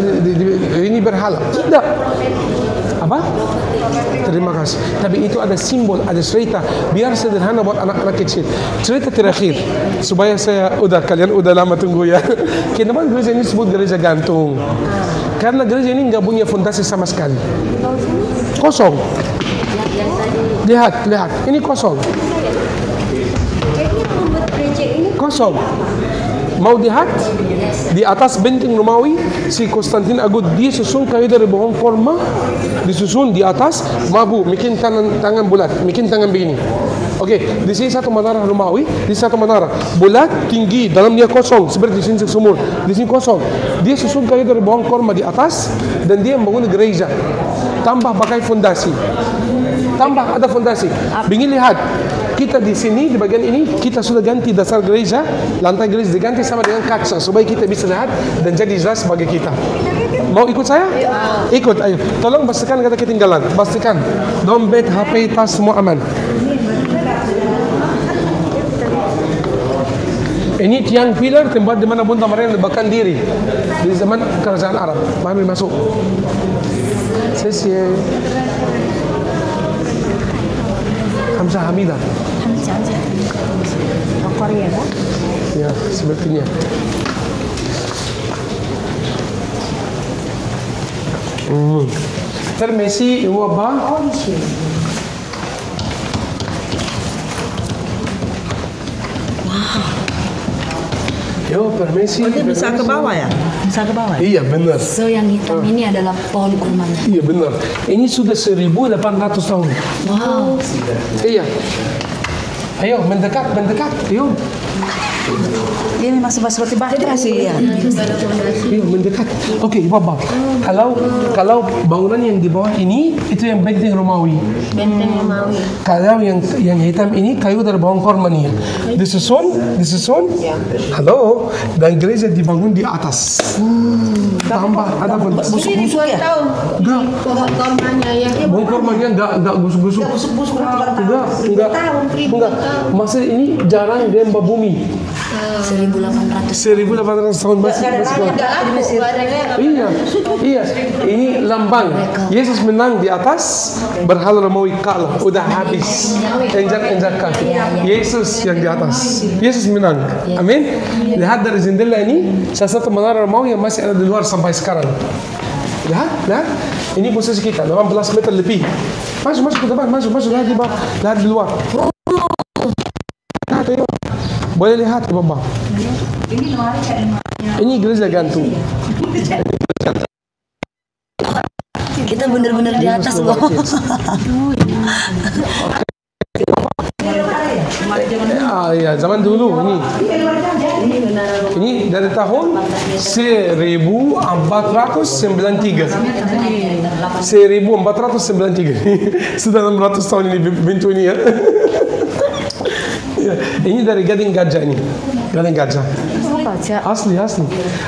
ini berhala. Tidak. Apa? Terima kasih. Tapi itu ada simbol, ada cerita. Biar sederhana buat anak-anak kecil. Cerita terakhir, supaya kalian udah lama tunggu ya. Kenapa gereja ini disebut gereja gantung? Karena gereja ini nggak punya fondasi sama sekali. Kosong. Lihat. Ini kosong. Kosong. Mau lihat? Di atas benteng Romawi, si Konstantin Agut dia susun kayu dari bohong korma, disusun di atas, mabu, bikin tangan bulat, bikin tangan begini. Oke, di sini satu menara Romawi, di satu menara bulat, tinggi, dalamnya kosong, seperti di sini sumur, di sini kosong. Dia susun kayu dari bohong korma di atas, dan dia membangun gereja. Tambah pakai fondasi, tambah ada fondasi. Begini lihat. Kita di sini, di bagian ini, kita sudah ganti dasar gereja, lantai gereja diganti sama dengan kaca, supaya kita bisa lihat dan jadi jelas bagi kita. Mau ikut saya? Ikut, ayo. Tolong pastikan kata ketinggalan, pastikan. Dompet, HP, tas, semua aman. Ini tiang pilar, tempat di mana Bunda Maria lebakan diri di zaman kerajaan Arab. Mari masuk. Sesi. Hamzah Hamidah. Korea kan? Ya, sepertinya. Permisi, Ibu Abba. Yo, permisi. Itu bisa ke bawah ya? Bisa ke bawah. Iya, benar. So yang hitam ini adalah pohon kurmanya. Iya, benar. Ini sudah 1800 tahun. Wow. Iya. Ayo, mendekat. Ayo. Ini masih seperti batu sih ya. Ayo, mendekat. Oke, Ibu Abba. Kalau bangunan yang di bawah ini itu yang benteng Romawi. Kalau yang hitam ini kayu dari bawang korma nih. Disusun. Halo, dan gereja dibangun di atas. Tambah ada busuk-busuk ya? Enggak. Pohon kurmanya ya. Bawang kormanya enggak busuk-busuk. Enggak. Masa ini jarang gempa bumi. 1800. 1800 tahun masih kuat. Iya. Ini lambang. Yesus menang di atas, berhala Romawi kalah, udah habis. Injak kaki. Yesus yang di atas. Yesus menang. Amin. Lihat dari jendela ini, salah satu menara Romawi yang masih ada di luar sampai sekarang. Lihat. Ini posisi kita, 18 meter lebih. Masuk ke depan, masuk lihat di bawah, lihat di luar. Ayo. Boleh lihat, Bapak. Ini gereja gantung. Kita benar-benar di atas loh. Iya, zaman dulu ini. Ini dari tahun 1493. 1493. Sudah 600 tahun ini pintu ini ya. Ini dari Gading Gajah ini. Gading Gajah. Asli.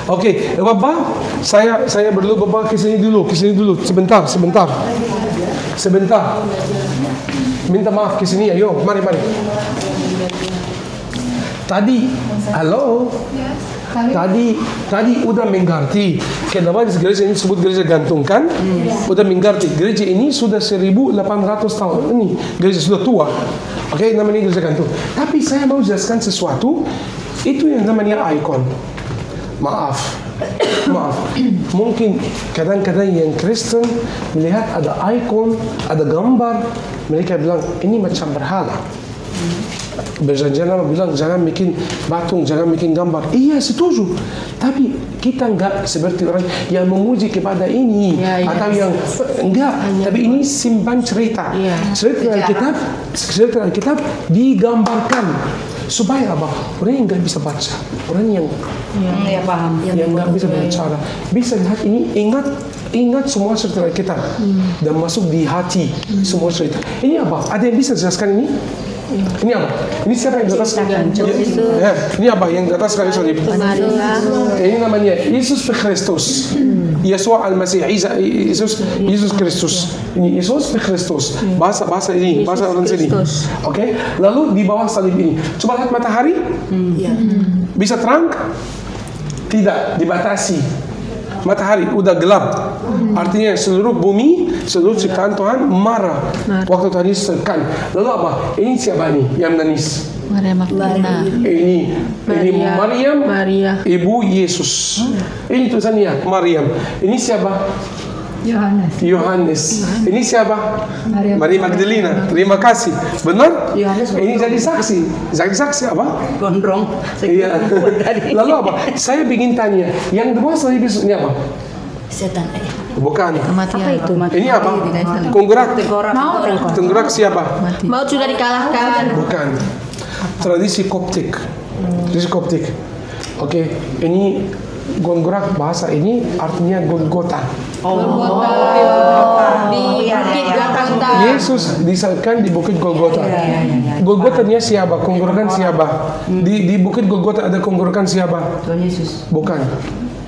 Oke, Bapak, saya perlu Bapak ke sini dulu. Sebentar. Minta maaf ke sini, ayo, mari. Halo. Tadi udah mengerti kenapa gereja ini disebut gereja gantung kan? Udah mengerti gereja ini sudah 1800 tahun ini, gereja sudah tua. Oke, namanya gereja gantung. Tapi saya mau jelaskan sesuatu, itu yang namanya ikon. Maaf. Mungkin kadang-kadang yang Kristen melihat ada ikon, ada gambar, mereka bilang ini macam berhala. Berjanjian bilang jangan bikin patung, jangan bikin gambar. Iya, setuju. Tapi kita enggak seperti orang yang memuji kepada ini atau yang enggak. Tapi ini simpan cerita. Cerita Alkitab digambarkan. Supaya apa? Orang yang nggak bisa baca, orang yang paham. nggak bisa bicara, bisa lihat ini, ingat semua cerita kita dan masuk di hati semua cerita. Ini apa? Ada yang bisa jelaskan ini? Ini apa? Ini siapa yang di atas? Ini apa yang di atas kayu salib? Ini namanya Yesus Kristus. Yesus Al-Masih, Yesus Kristus. Ini Yesus Kristus. Bahasa ini, bahasa orang sini. Oke. Lalu di bawah salib ini, coba lihat matahari. Bisa terang? Tidak, dibatasi. Matahari udah gelap, artinya seluruh bumi, seluruh ciptaan Tuhan marah waktu Tuhan Yesus tekan. Lalu apa? Ini siapa nih yang menangis? Maria Magdalena. Ini Maryam, ibu Yesus. Ini tulisannya Maryam. Ini siapa? Yohanes. Ini siapa? Maria Magdalena. Terima kasih. Benar? Ini jadi saksi. Jadi saksi apa? Gondrong. Iya. Lalu apa? Saya ingin tanya, yang di bawah salib ini apa? Setan. Bukan. Apa itu? Ini apa? Tenggorak siapa? Maut sudah dikalahkan. Bukan. Tradisi Koptik. Tradisi Koptik. Oke, ini Gongorak bahasa ini artinya Golgota. Di bukit Golgota. Yesus disalibkan di bukit Golgota. Golgotanya siapa? Konggorokan siapa? Di bukit Golgota ada konggorokan siapa? Tuhan Yesus. Bukan.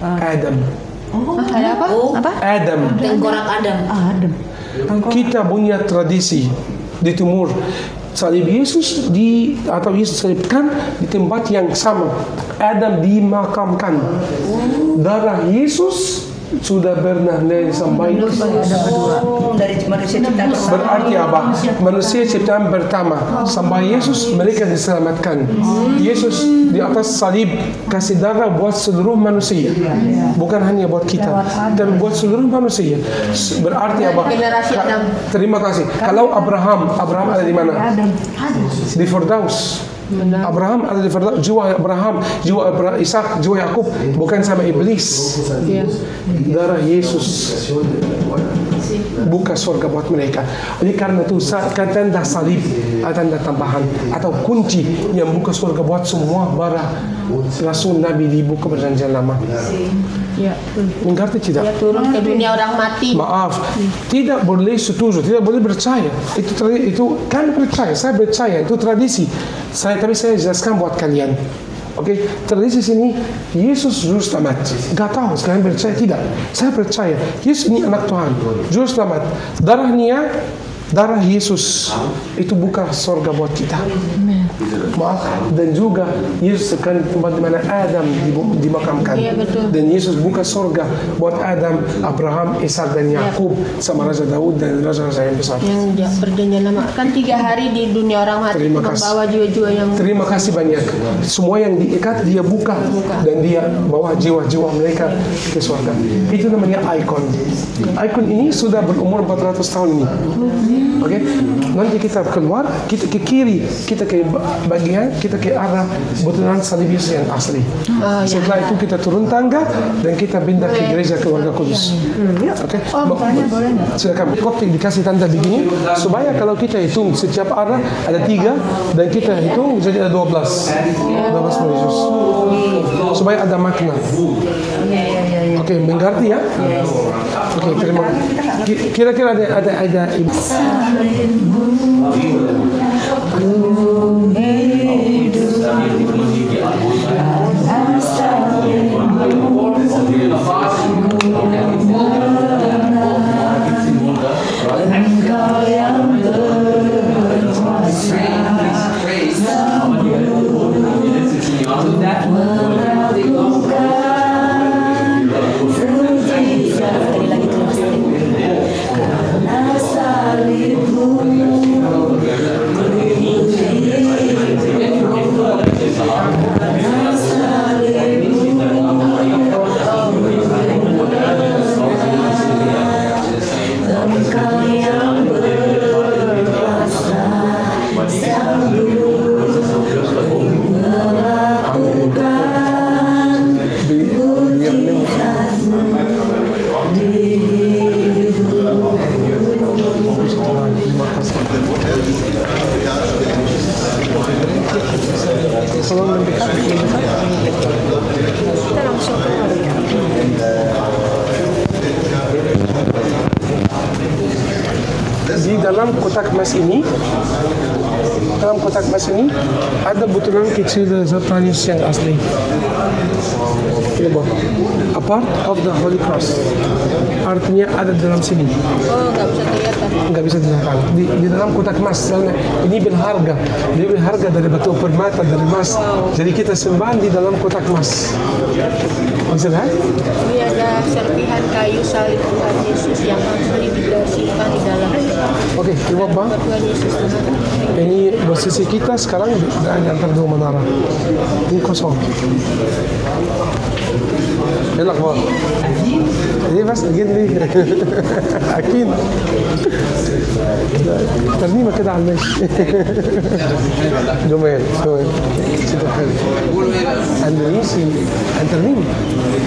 Adam. Ada apa? Apa? Adam. Tengkorak Adam. Kita punya tradisi di timur. Salib Yesus atau Yesus salibkan di tempat yang sama. Adam dimakamkan. Darah Yesus sudah bernilai sampai Dari manusia ciptaan pertama. berarti apa? Manusia ciptaan pertama sampai Yesus mereka diselamatkan. Yesus di atas salib kasih darah buat seluruh manusia, bukan hanya buat kita, dan buat seluruh manusia. Berarti apa? Terima kasih. Kalau Abraham ada di mana? Di Firdaus. Abraham ada di Firdaus. Jiwa Abraham, jiwa Ishak, jiwa Yakub bukan sama iblis. Darah Yesus buka surga buat mereka. Oleh karena itu tanda salib, tanda tambahan atau kunci yang buka surga buat semua para rasul nabi di buku perjanjian lama. Mengerti tidak? Turun ke dunia orang mati. Maaf, tidak boleh setuju, tidak boleh percaya. Itu kan percaya, saya percaya itu tradisi. Tapi saya jelaskan buat kalian. Oke, tradisi sini Yesus juru selamat. Gak tahu sekalian percaya tidak? Saya percaya Yesus ini anak Tuhan, juru selamat. Darah Yesus itu buka surga buat kita. Maaf, dan juga Yesus akan di tempat di mana Adam dimakamkan. Dan Yesus buka surga buat Adam, Abraham, Ishak dan Yakub sama Raja Daud dan raja-raja yang besar. Yang perjanjian lama kan 3 hari di dunia orang mati membawa jiwa-jiwa yang. Terima kasih banyak. Semua yang diikat dia buka dan dia bawa jiwa-jiwa mereka ke surga. Itu namanya ikon. Ikon ini sudah berumur 400 tahun ini. Oke, nanti kita keluar, kita ke kiri, kita ke bagian, kita ke arah betulan salib Yesus yang asli. Setelah itu kita turun tangga dan kita pindah ke gereja keluarga kudus. Oke, silakan. Koptik dikasih tanda begini supaya kalau kita hitung setiap arah ada 3 dan kita hitung jadi ada 12 Yesus supaya ada makna. Oke, mengerti ya? Oke, terima. Kira-kira ada ibu. tolong mendekat. Kita langsung ke Di dalam kotak emas ini, ada butulan kecil dari Zatanius yang asli. Ini bawah. A part of the Holy Cross. Artinya ada dalam sini. Oh, nggak bisa kelihatan. Nggak bisa dilihat. Di dalam kotak emas. Soalnya ini berharga. Dia berharga dari batu permata, dari emas. Jadi kita sembah di dalam kotak emas. Bisa lihat? Ini ada serpihan kayu salib Tuhan Yesus yang asli disimpan di dalam. Oke, terima bang. Tuhan Yesus Tuhan. Ini posisi kita sekarang di antara dua menara. Ini kosong. Elak bang. Ini mas gini. Akin. ترنيمة كده على الماشي. جمال صوته حلو. اندونيسي ترنيمة.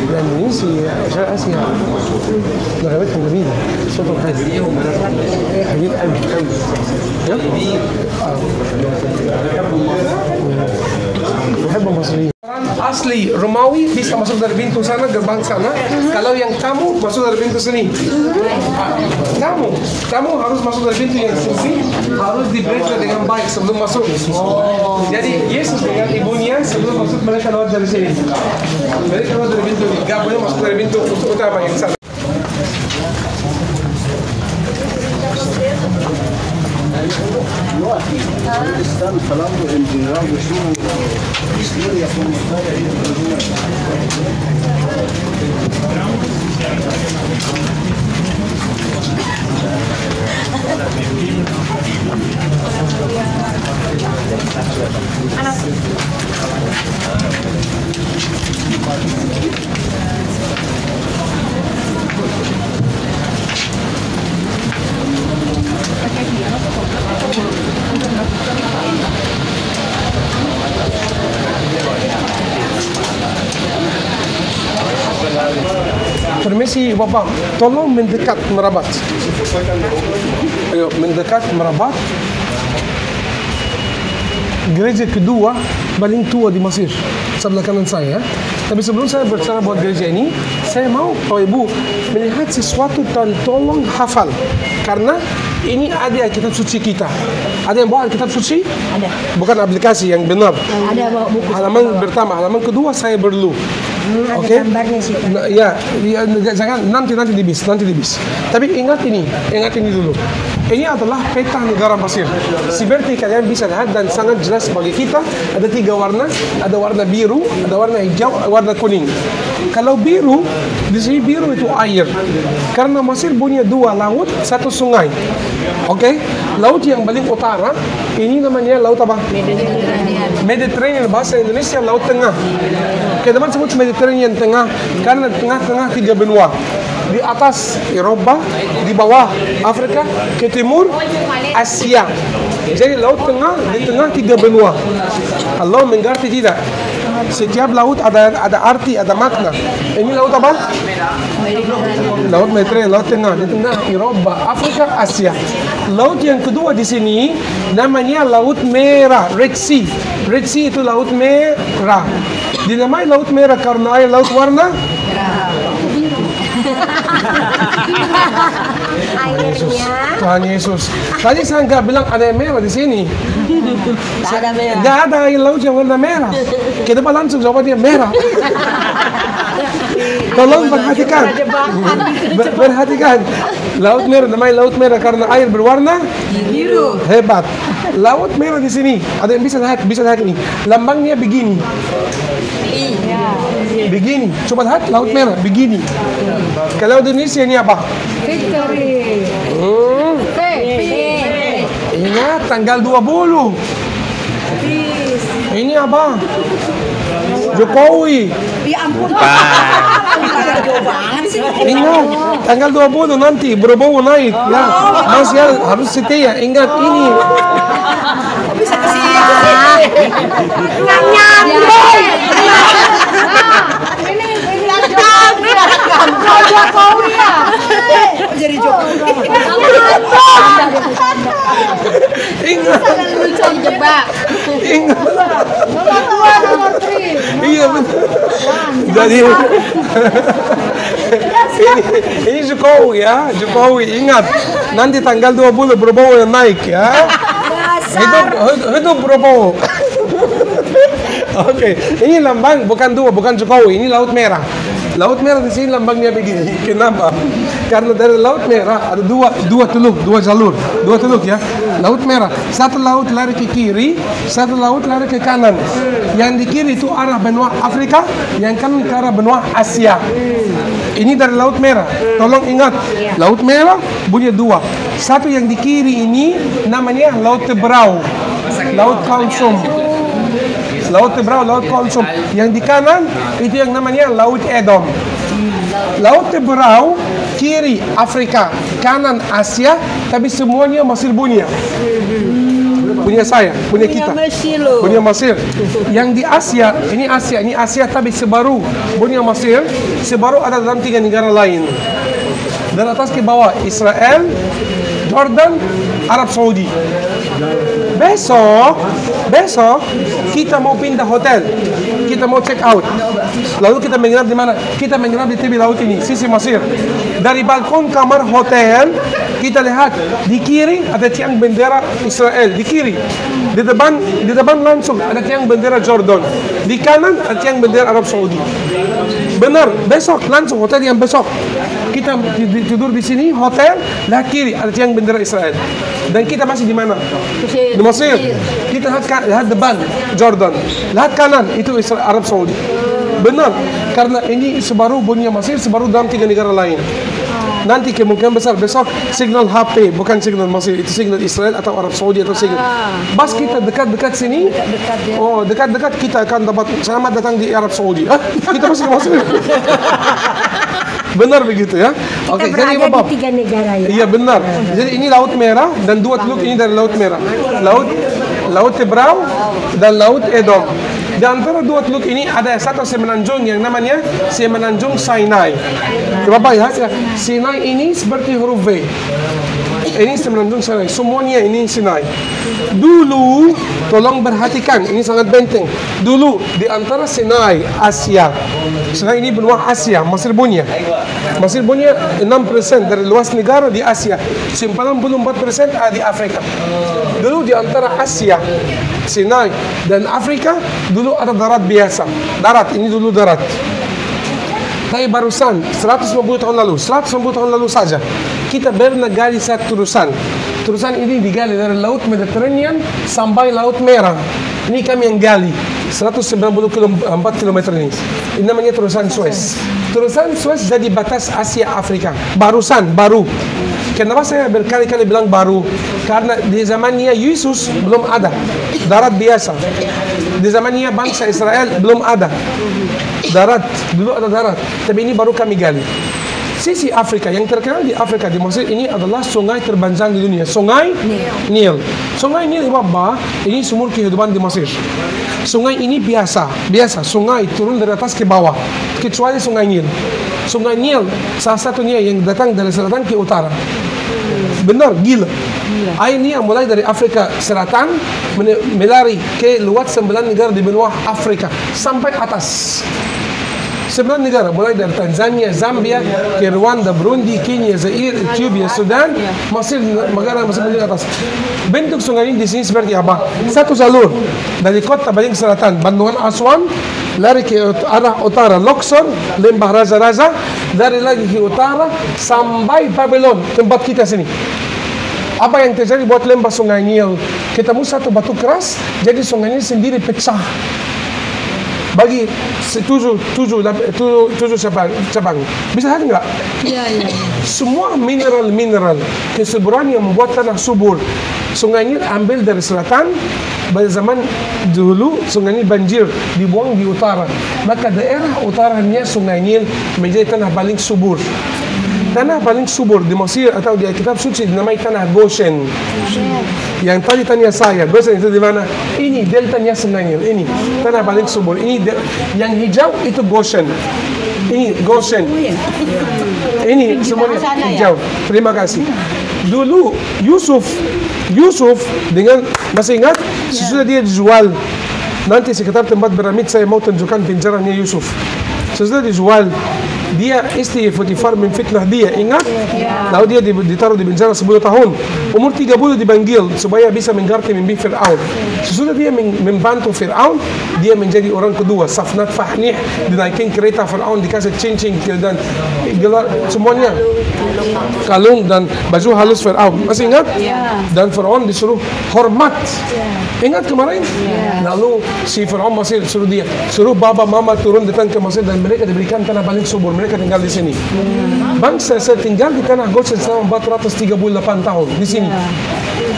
الاندونيسي شرق اسيا نغمتهم جميلة. صوتهم حلو. حبيب قوي قوي. بحب المصريين. Asli Romawi bisa masuk dari pintu sana, gerbang sana. Kalau yang kamu masuk dari pintu sini. Kamu harus masuk dari pintu yang sini, harus diperiksa dengan baik sebelum masuk. Jadi Yesus dengan ibunya sebelum masuk mereka lewat dari sini. Mereka lewat dari pintu ini, nggak boleh masuk dari pintu utama yang sana. Están falando en general de su historia comunitaria y Permisi Bapak, tolong mendekat merabat. Ayo mendekat merabat. Gereja kedua paling tua di Mesir, sebelah kanan saya. Tapi sebelum saya berbicara buat gereja ini, saya mau Bapak Ibu melihat sesuatu dan tolong hafal. Karena ini ada kitab suci kita. Ada yang bawa kitab suci? Ada. Bukan aplikasi yang benar. Ada bawa buku. Halaman pertama, halaman kedua saya perlu. Ada Oke? gambarnya sih. Nah, ya, jangan nanti di bis. Tapi ingat ini dulu. Ini adalah peta negara Mesir. Seperti kalian bisa lihat dan sangat jelas bagi kita, ada 3 warna, ada warna biru, ada warna hijau, warna kuning. Kalau biru, di sini biru itu air. Karena Mesir punya 2 laut, 1 sungai. Oke? Laut yang paling utara, ini namanya laut apa? Mediterranean. Bahasa Indonesia laut tengah. Oke, teman sebut Mediterranean tengah karena tengah-tengah 3 benua. Di atas Eropa, di bawah Afrika, ke timur Asia. Jadi laut tengah, di tengah 3 benua. Allah mengerti tidak? Setiap laut ada arti, ada makna. Ini laut apa? Laut Mediterranean, laut tengah, di tengah Eropa, Afrika, Asia. Laut yang kedua di sini namanya Laut Merah, Red Sea. Red Sea itu laut merah. Dinamai laut merah karena air laut warna Tuhan Yesus. Tadi saya nggak bilang ada yang merah di sini. Nggak ada air laut yang warna merah. Kita langsung jawab dia merah. Tolong perhatikan. Perhatikan. Laut merah, namanya laut merah karena air berwarna biru. Hebat. Laut merah di sini. Ada yang bisa lihat ini. Lambangnya begini. Begini. Coba lihat laut merah begini. Kalau di Indonesia ini apa? Victory. Ingat tanggal 20. Ini apa? Jokowi. Ya ampun. Ingat tanggal 20 nanti Prabowo naik ya. Mas ya harus setia. Ingat ini. Bisa kesini. Jokowi ya. Jadi Jokowi. Ingat. Jebak. Ingat. Nomor 2 Jadi ini Jokowi ya, Jokowi ingat nanti tanggal 20 Prabowo yang naik ya. Hidup Prabowo. Oke, ini lambang bukan Jokowi, ini Laut Merah. Laut Merah di sini lambangnya begini. Kenapa? Karena dari Laut Merah ada dua teluk ya. Laut Merah, satu laut lari ke kiri, satu laut lari ke kanan. Yang di kiri itu arah benua Afrika, yang kanan ke arah benua Asia. Ini dari Laut Merah. Tolong ingat, Laut Merah punya dua. Satu yang di kiri ini namanya Laut Tebrau, Laut Kalsum. Laut Tebrau, Laut Kalsum. Yang di kanan itu yang namanya Laut Edom. Laut Tebrau kiri Afrika, kanan Asia, tapi semuanya Mesir punya. Punya saya, punya kita. Punya Mesir. Yang di Asia, ini Asia tapi sebaru punya Mesir, sebaru ada dalam 3 negara lain. Dan atas ke bawah Israel, Jordan, Arab Saudi. Besok kita mau pindah hotel, kita mau check out. Lalu kita menginap di mana? Kita menginap di tepi laut ini, sisi Mesir. Dari balkon kamar hotel kita lihat di kiri ada tiang bendera Israel di kiri. Di depan langsung ada tiang bendera Jordan. Di kanan ada tiang bendera Arab Saudi. Benar, besok langsung hotel yang besok kita tidur di sini hotel, lihat kiri ada tiang bendera Israel. Dan kita masih di mana? Di Mesir. Kita lihat depan Jordan, lihat kanan itu Israel, Arab Saudi. Benar, karena ini sebaru punya Mesir, sebaru dalam 3 negara lain. Nanti kemungkinan besar besok signal HP bukan signal Mesir, itu signal Israel atau Arab Saudi atau signal. Bas kita dekat-dekat sini. Oh, dekat-dekat kita akan dapat selamat datang di Arab Saudi. Kita masih di Mesir. Benar begitu ya? Oke, jadi berada di 3 negara ya. Iya benar. Jadi ini Laut Merah dan 2 teluk ini dari Laut Merah. Laut Tebrau dan Laut Edom. Di antara 2 teluk ini ada satu semenanjung yang namanya Semenanjung Sinai. Kenapa ya? Sinai ini seperti huruf V. Ini Semenanjung Sinai. Semuanya ini Sinai. Dulu, tolong perhatikan, ini sangat penting. Dulu di antara Sinai, Asia. Sinai ini benua Asia, Mesir punya. Mesir punya 6% dari luas negara di Asia. 94% ada di Afrika. Dulu di antara Asia, Sinai dan Afrika dulu ada darat biasa. Darat, ini dulu darat. Tapi barusan 150 tahun lalu saja kita pernah gali satu terusan ini digali dari Laut Mediterranean sampai Laut Merah. Ini kami yang gali 194 km ini. Ini namanya terusan Suez. Terusan Suez jadi batas Asia Afrika. Baru. Kenapa saya berkali-kali bilang baru? Karena di zamannya Yesus belum ada darat biasa. Di zamannya bangsa Israel belum ada darat. Dulu ada darat, tapi ini baru kami gali. Sisi Afrika yang terkenal di Afrika di Mesir ini adalah sungai terpanjang di dunia, Sungai Nil. Sungai Nil ini sumur kehidupan di Mesir. Sungai ini biasa sungai turun dari atas ke bawah, kecuali Sungai Nil. Sungai Nil salah satunya yang datang dari selatan ke utara. Benar, gila. Air ini yang mulai dari Afrika Selatan melari ke luas 9 negara di benua Afrika sampai atas. 9 negara mulai dari Tanzania, Zambia, ke Rwanda, Burundi, Kenya, Zaire, Ethiopia, Sudan, Mesir, negara Mesir di atas. Bentuk sungai ini di sini seperti apa? Satu jalur dari kota paling selatan, Bendungan Aswan, lari ke arah utara, Luxor, Lembah Raja-Raja, dari lagi ke utara sampai Babylon, tempat kita sini. Apa yang terjadi buat lembah Sungai Nil? Ketemu satu batu keras, jadi sungai Nil sendiri pecah. Bagi 7 cabang. Bisa lihat nggak? Iya. Semua mineral kesuburan yang membuat tanah subur. Sungai Nil ambil dari selatan. Pada zaman dulu Sungai Nil banjir, dibuang di utara. Maka daerah utaranya Sungai Nil menjadi tanah paling subur. Tanah paling subur di Mesir atau di kitab suci dinamai tanah Goshen. Yang tadi tanya saya, Goshen itu di mana? Ini deltanya Sungai Nil. Ini tanah paling subur. Ini yang hijau itu Goshen. Ini Goshen. Ini semuanya hijau. Terima kasih. Dulu Yusuf dengan masih ingat sesudah dia dijual. Nanti sekitar tempat piramid saya mau tunjukkan penjaranya Yusuf. Sesudah dijual, dia istri Potifar memfitnah dia, ingat? Lalu dia ditaruh di penjara 10 tahun. Umur 30 dipanggil supaya bisa mengganti mimpi Fir'aun. Sesudah dia membantu Fir'aun, dia menjadi orang kedua. Safnat Fahnih, dinaikin kereta Fir'aun, dikasih cincin dan gelar semuanya, kalung dan baju halus Fir'aun. Masih ingat? Dan Fir'aun disuruh hormat. Ingat kemarin? Lalu si Fir'aun Mesir suruh bapa mama turun datang ke Mesir dan mereka diberikan tanah paling subur. Mereka tinggal di sini. Bangsa saya tinggal di tanah Goshen selama 438 tahun di sini.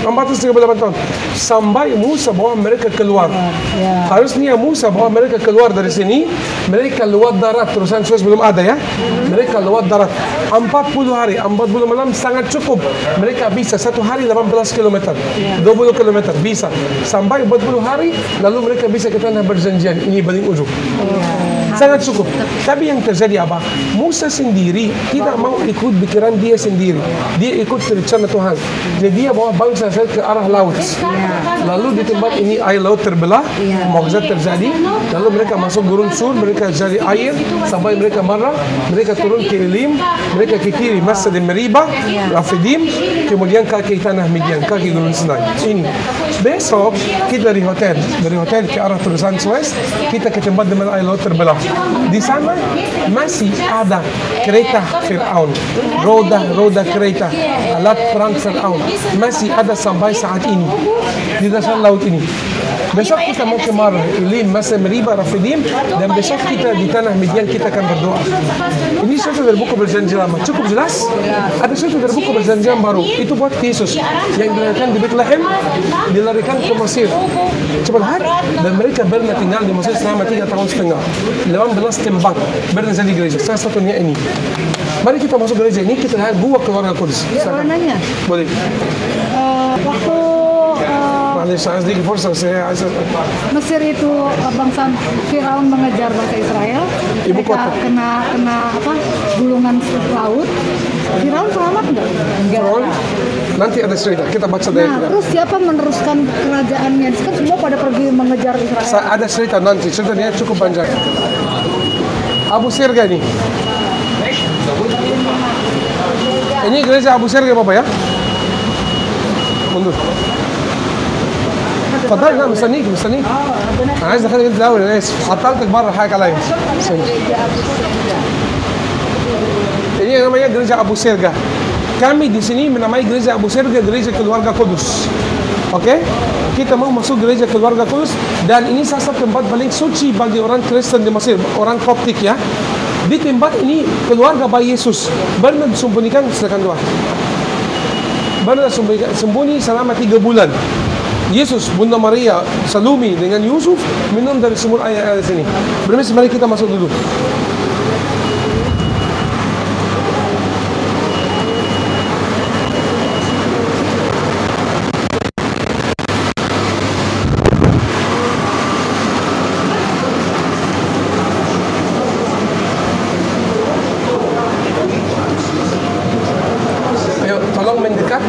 438 tahun sampai Musa bawa mereka keluar. Harusnya Musa bawa mereka keluar dari sini. Mereka lewat darat, terusan Suez belum ada ya. Mereka lewat darat 40 hari, 40 malam sangat cukup. Mereka bisa satu hari 18 km, 20 km bisa sampai 40 hari. Lalu mereka bisa ke tanah perjanjian. Ini paling ujung. Sangat cukup. Tapi yang terjadi apa? Musa sendiri tidak mau ikut pikiran dia sendiri. Dia ikut rencana Tuhan. Jadi dia bawa bangsa saya ke arah laut. Lalu di tempat ini air laut terbelah, mukjizat terjadi. Lalu mereka masuk gurun Sur, mereka cari air sampai mereka marah. Mereka turun ke Elim, mereka ke kiri Masa dan Meriba, Rafidim, kemudian kaki tanah Midian, kaki gurun Sinai. Ini. Besok kita dari hotel ke arah terusan Suez, kita ke tempat di mana air laut terbelah. Di sana masih ada kereta Fir'aun, roda kereta, alat perang Fir'aun masih ada sampai saat ini di dasar laut ini. Besok kita mau ke Marah, Elim, Masa, Meriba, Rafidim, dan besok kita di tanah Midian kita akan berdoa. Ini suatu dari buku perjanjian lama, cukup jelas. Ada suatu dari buku perjanjian baru, itu buat Yesus yang dilahirkan di Bethlehem, dilarikan ke Mesir. Coba lihat, dan mereka pernah tinggal di Mesir selama 3,5 tahun, 18 tembak, pernah jadi gereja. Salah satunya ini. Mari kita masuk gereja ini, kita lihat gua keluarga Kudus. Boleh nanya? Boleh. Waktu Saya sedikit forsa saya Mesir itu bangsa Firaun mengejar bangsa Israel, Ibu mereka kota. kena apa gulungan laut. Firaun selamat nggak? Fir'aun. Nanti ada cerita, kita baca dari Nah, terus siapa meneruskan kerajaannya? Kan semua pada pergi mengejar Israel. ada cerita nanti, ceritanya cukup panjang. Abu Sirga ini. Ini gereja Abu Sirga Bapak ya. Mundur. تفضل لا مستنيك انا عايز اخليك انت الاول انا اسف عطلتك بره حاجه عليا ini namanya gereja Abu Sirga. Kami di sini menamai gereja Abu Sirga gereja keluarga Kudus. Oke? Kita mau masuk gereja keluarga Kudus dan ini salah satu tempat paling suci bagi orang Kristen di Mesir, orang Koptik ya. Di tempat ini keluarga bayi Yesus pernah disembunyikan, silakan doa. Pernah sembunyi selama 3 bulan. Yesus, Bunda Maria, Salumi dengan Yusuf minum dari sumur air di sini. Permisi, mari kita masuk dulu. Ayo, tolong mendekat.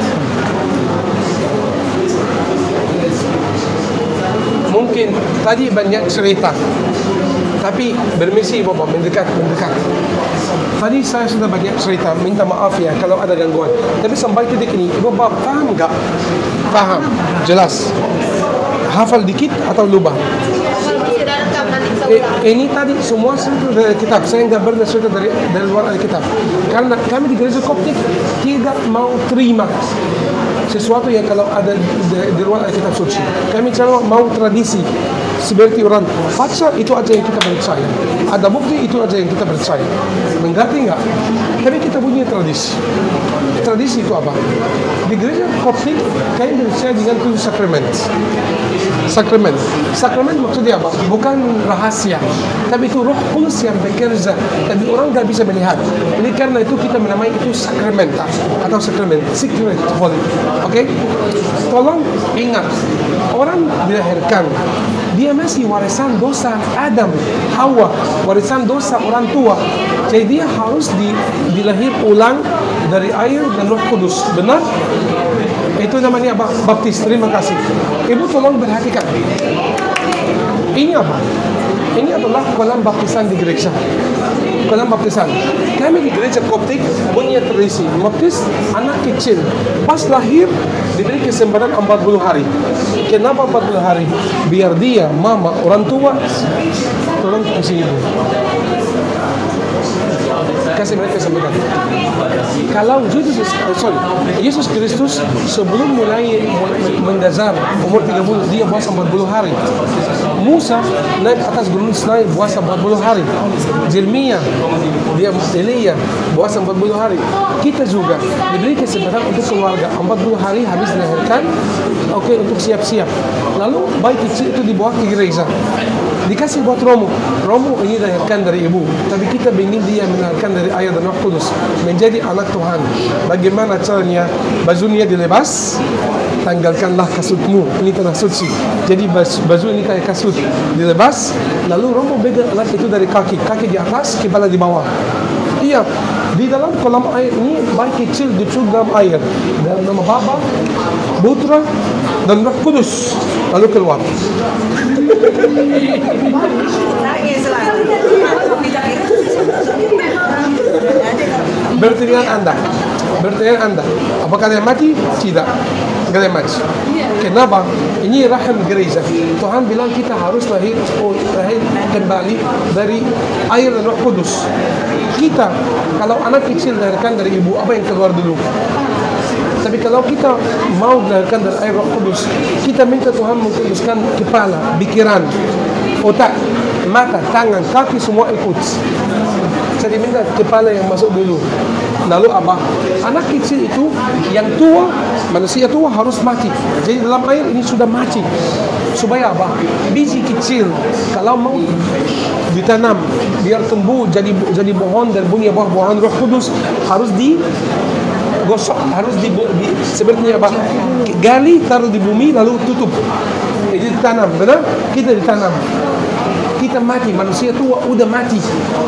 Mungkin tadi banyak cerita, tapi permisi Bapak mendekat. Tadi saya sudah banyak cerita, minta maaf ya kalau ada gangguan. Tapi sampai titik ini, Bapak paham nggak? Paham, jelas. Hafal dikit atau lupa? Ini tadi semua cerita dari kitab. Saya nggak pernah cerita dari luar Alkitab. Karena kami di gereja Koptik tidak mau terima sesuatu yang kalau ada di luar Alkitab suci. Kami selalu mau tradisi. Seperti orang baca itu aja yang kita percaya. Ada bukti itu aja yang kita percaya. Mengerti nggak? Tapi kita punya tradisi. Tradisi itu apa? Di gereja Koptik kami percaya dengan 7 sakramen. Sakramen maksudnya apa? Bukan rahasia, tapi itu Roh Kudus yang bekerja, tapi orang nggak bisa melihat. Jadi karena itu kita menamai itu sakramen atau sakramen, secret holy. Oke? Tolong ingat, orang dilahirkan, dia masih warisan dosa Adam, Hawa, warisan dosa orang tua. Jadi dia harus dilahir ulang dari air dan Roh Kudus. Benar? Itu namanya apa? Baptis. Terima kasih. Ibu tolong perhatikan. Ini apa? Ini adalah kolam baptisan di gereja. Kolam baptisan. Kami di gereja Koptik punya tradisi baptis anak kecil. Pas lahir diberi kesempatan 40 hari. Kenapa 40 hari? Biar dia, mama, orang tua tolong kasih ibu. Kasih mereka kesempatan. Kalau Yesus Kristus sebelum mulai mendazar umur 30 dia puasa 40 hari. Musa naik atas gunung Sinai puasa 40 hari. Jeremia, Elia puasa 40 hari. Kita juga diberi kesempatan untuk keluarga 40 hari habis dilahirkan, untuk siap-siap. Lalu bayi kecil itu dibawa ke gereja. Dikasih buat Romo ini dilahirkan dari ibu, tapi kita ingin dia melahirkan dari ayah dan Roh Kudus, menjadi anak Tuhan. Bagaimana caranya? Bajunya dilepas, tanggalkanlah kasutmu, ini tanah suci. Jadi baju ini kayak kasut, dilepas, lalu Romo pegang anak itu dari kaki di atas, kepala di bawah. Iya, di dalam kolam air ini bayi kecil dicuci dalam air, dalam nama Bapa, Putra, dan Roh Kudus, lalu keluar. Bertanya Anda, apakah dia mati? Tidak, dia mati. Kenapa? Ini rahim gereja. Tuhan bilang kita harus lahir kembali dari air dan Roh Kudus. Kita, kalau anak kecil dilahirkan dari ibu, apa yang keluar dulu? Tapi kalau kita mau dilahirkan dari air Roh Kudus, kita minta Tuhan mengkuduskan kepala, pikiran, otak, mata, tangan, kaki semua ikut. Saya minta kepala yang masuk dulu. Lalu apa? Anak kecil itu yang tua, manusia tua harus mati. Jadi dalam air ini sudah mati. Supaya apa? Biji kecil kalau mau ditanam biar tumbuh jadi pohon dan punya buah-buahan Roh Kudus harus digosok, harus sepertinya apa? Gali, taruh di bumi lalu tutup. Jadi ditanam, benar? Kita ditanam. Kita mati, manusia tua udah mati,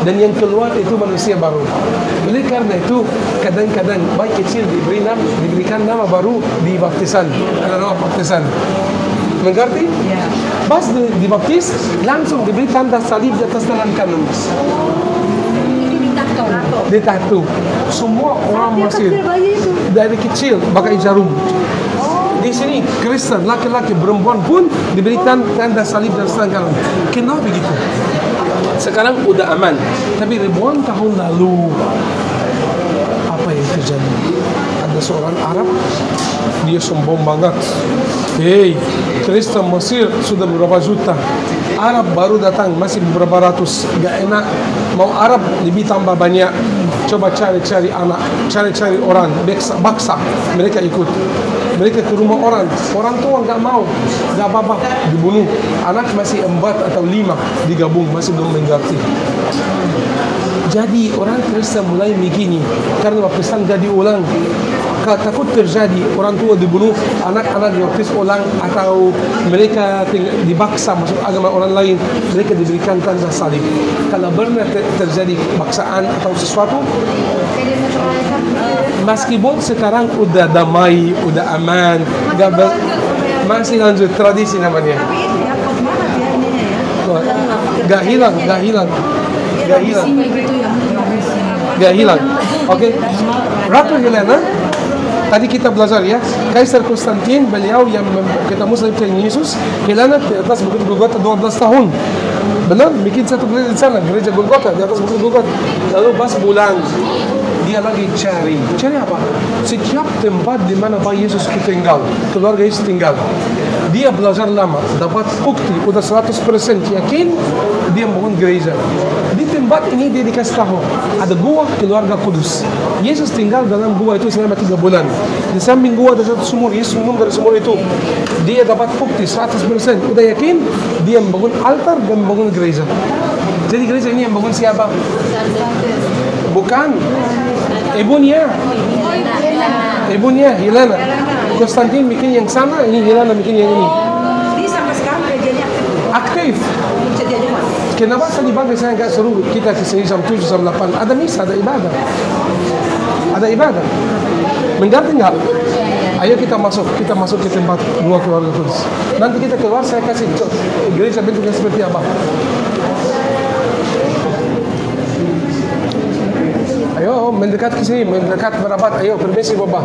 dan yang keluar itu manusia baru. Oleh karena itu kadang-kadang bayi kecil diberikan nama baru di baptisan, ada nama baptisan. Mengerti? Pas dibaptis langsung diberi tanda salib di atas tangan kanan. Ditato. Semua orang Mesir dari kecil pakai jarum. Di sini Kristen, laki-laki, perempuan pun diberikan tanda salib dan tangan. Kenapa begitu? Sekarang udah aman, tapi ribuan tahun lalu apa yang terjadi? Ada seorang Arab, dia sombong banget. Hey, Kristen Mesir sudah berapa juta, Arab baru datang masih beberapa ratus. Gak enak, mau Arab lebih tambah banyak. Coba cari-cari anak, cari-cari orang, baksa, mereka ikut. Mereka ke rumah orang tua nggak mau, nggak apa-apa, dibunuh. Anak masih 4 atau 5 digabung, masih belum mengerti. Jadi orang Kristen mulai begini karena baptisan nggak diulang. Kalau takut terjadi orang tua dibunuh, anak-anak dibaptis ulang atau mereka dibaksa masuk agama orang lain, mereka diberikan tanda salib. Kalau benar terjadi paksaan atau sesuatu, meskipun sekarang udah damai, udah aman, masih lanjut tradisi namanya. Gak hilang. Oke. Ratu Helena, tadi kita belajar ya, Kaisar Konstantin, beliau yang ketemu salib Yesus. Helena di atas Bukit Golgota 12 tahun. Benar? Bikin satu gereja di sana, gereja Golgota di atas Bukit Golgota. Lalu pas bulan dia lagi cari apa? Setiap tempat di mana bayi Yesus tinggal, keluarga Yesus tinggal, dia belajar lama, dapat bukti, udah 100% yakin dia bangun gereja. Di tempat ini dia dikasih tahu ada gua keluarga kudus. Yesus tinggal dalam gua itu selama 3 bulan. Di samping gua ada satu sumur, Yesus minum dari sumur itu. Dia dapat bukti 100%, udah yakin dia membangun altar dan membangun gereja. Jadi gereja ini yang bangun siapa? Bukan. Ibunya Helena. Konstantin bikin yang sana, ini Helena bikin yang ini. Ini sampai sekarang gerejanya Aktif. Kenapa tadi pagi saya nggak seru kita kesini jam 7, jam 8? Ada misa, ada ibadah. Mengerti nggak? Ayo kita masuk ke tempat dua keluarga kudus. Nanti kita keluar, saya kasih gereja bentuknya seperti apa. Ayo mendekat ke sini, mendekat merapat. Ayo permisi Bapak.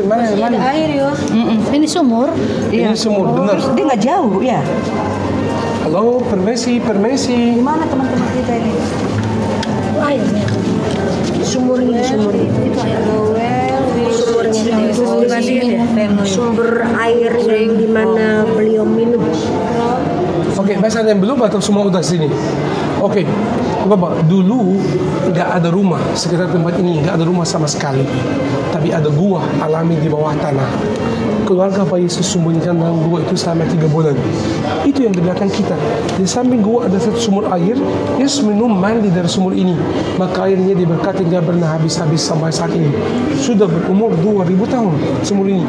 Mana yang mana? Ada air yo. Ini sumur. Ini sumur, benar. Dia nggak jauh ya. Halo, permisi. Di mana teman-teman kita ini? Airnya. Sumurnya. Itu air Sumber air yang dimana beliau minum. Oke, masih ada yang belum atau semua udah sini? Oke, Bapak, dulu nggak ada rumah sekitar tempat ini, nggak ada rumah sama sekali. Tapi ada gua alami di bawah tanah. Keluarga Pak Yesus sembunyikan dalam gua itu selama 3 bulan. Itu yang di belakang kita. Di samping gua ada satu sumur air. Yesus minum mandi dari sumur ini. Maka airnya diberkati nggak pernah habis-habis sampai saat ini. Sudah berumur 2000 tahun sumur ini.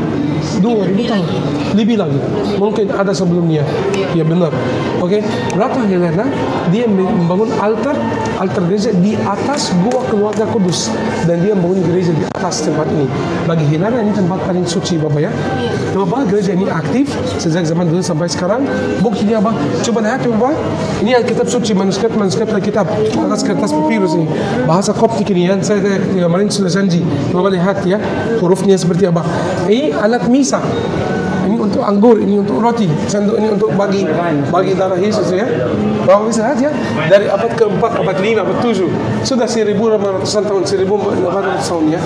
2000 tahun. Lebih lagi. Mungkin ada sebelumnya. Ya benar. Oke. Ratu Helena dia membangun altar gereja di atas gua keluarga kudus, dan dia membangun gereja di atas tempat ini. Bagi Helena ini tempat paling suci Bapak ya. Bapak, gereja ini aktif sejak zaman dulu sampai sekarang. Buktinya apa? Coba lihat Bapak. Ini Alkitab suci, manuskrip Alkitab atas kertas papirus ini. Bahasa Koptik ini yang saya kemarin sudah janji. Bapak lihat ya, hurufnya seperti apa. Ini alat misa. Ini untuk anggur, ini untuk roti, sendok ini untuk bagi darah Yesus ya. Bapak bisa lihat ya, dari abad ke-4, abad 5, abad 7 sudah 1.800 tahun, 1.800 tahun ya.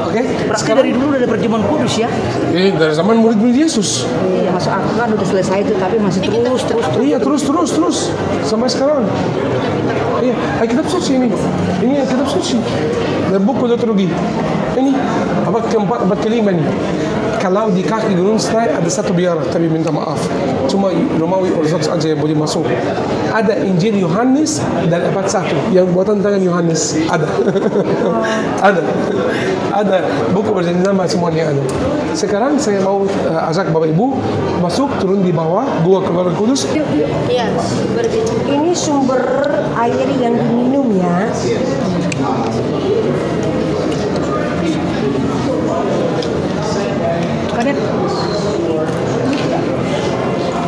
Oke. Sekarang dari dulu udah ada perjamuan kudus ya. Dari zaman murid-murid Yesus. Iya, masuk akal kan udah selesai itu, tapi masih terus. Iya, terus sampai sekarang. Iya, Alkitab suci ini. Ini Alkitab suci. Dan buku liturgi. Ini abad ke-4, abad ke-5 nih. Kalau di kaki Gunung Sinai ada satu biara, tapi minta maaf. Cuma Romawi Ortodoks aja yang boleh masuk. Ada Injil Yohanes dari abad 1 yang buatan tangan Yohanes. Ada. Ada buku berjanji nama semuanya ada. Sekarang saya mau ajak Bapak Ibu masuk, turun di bawah gua keluarga kudus. Iya, Ini sumber air yang diminum ya. Karena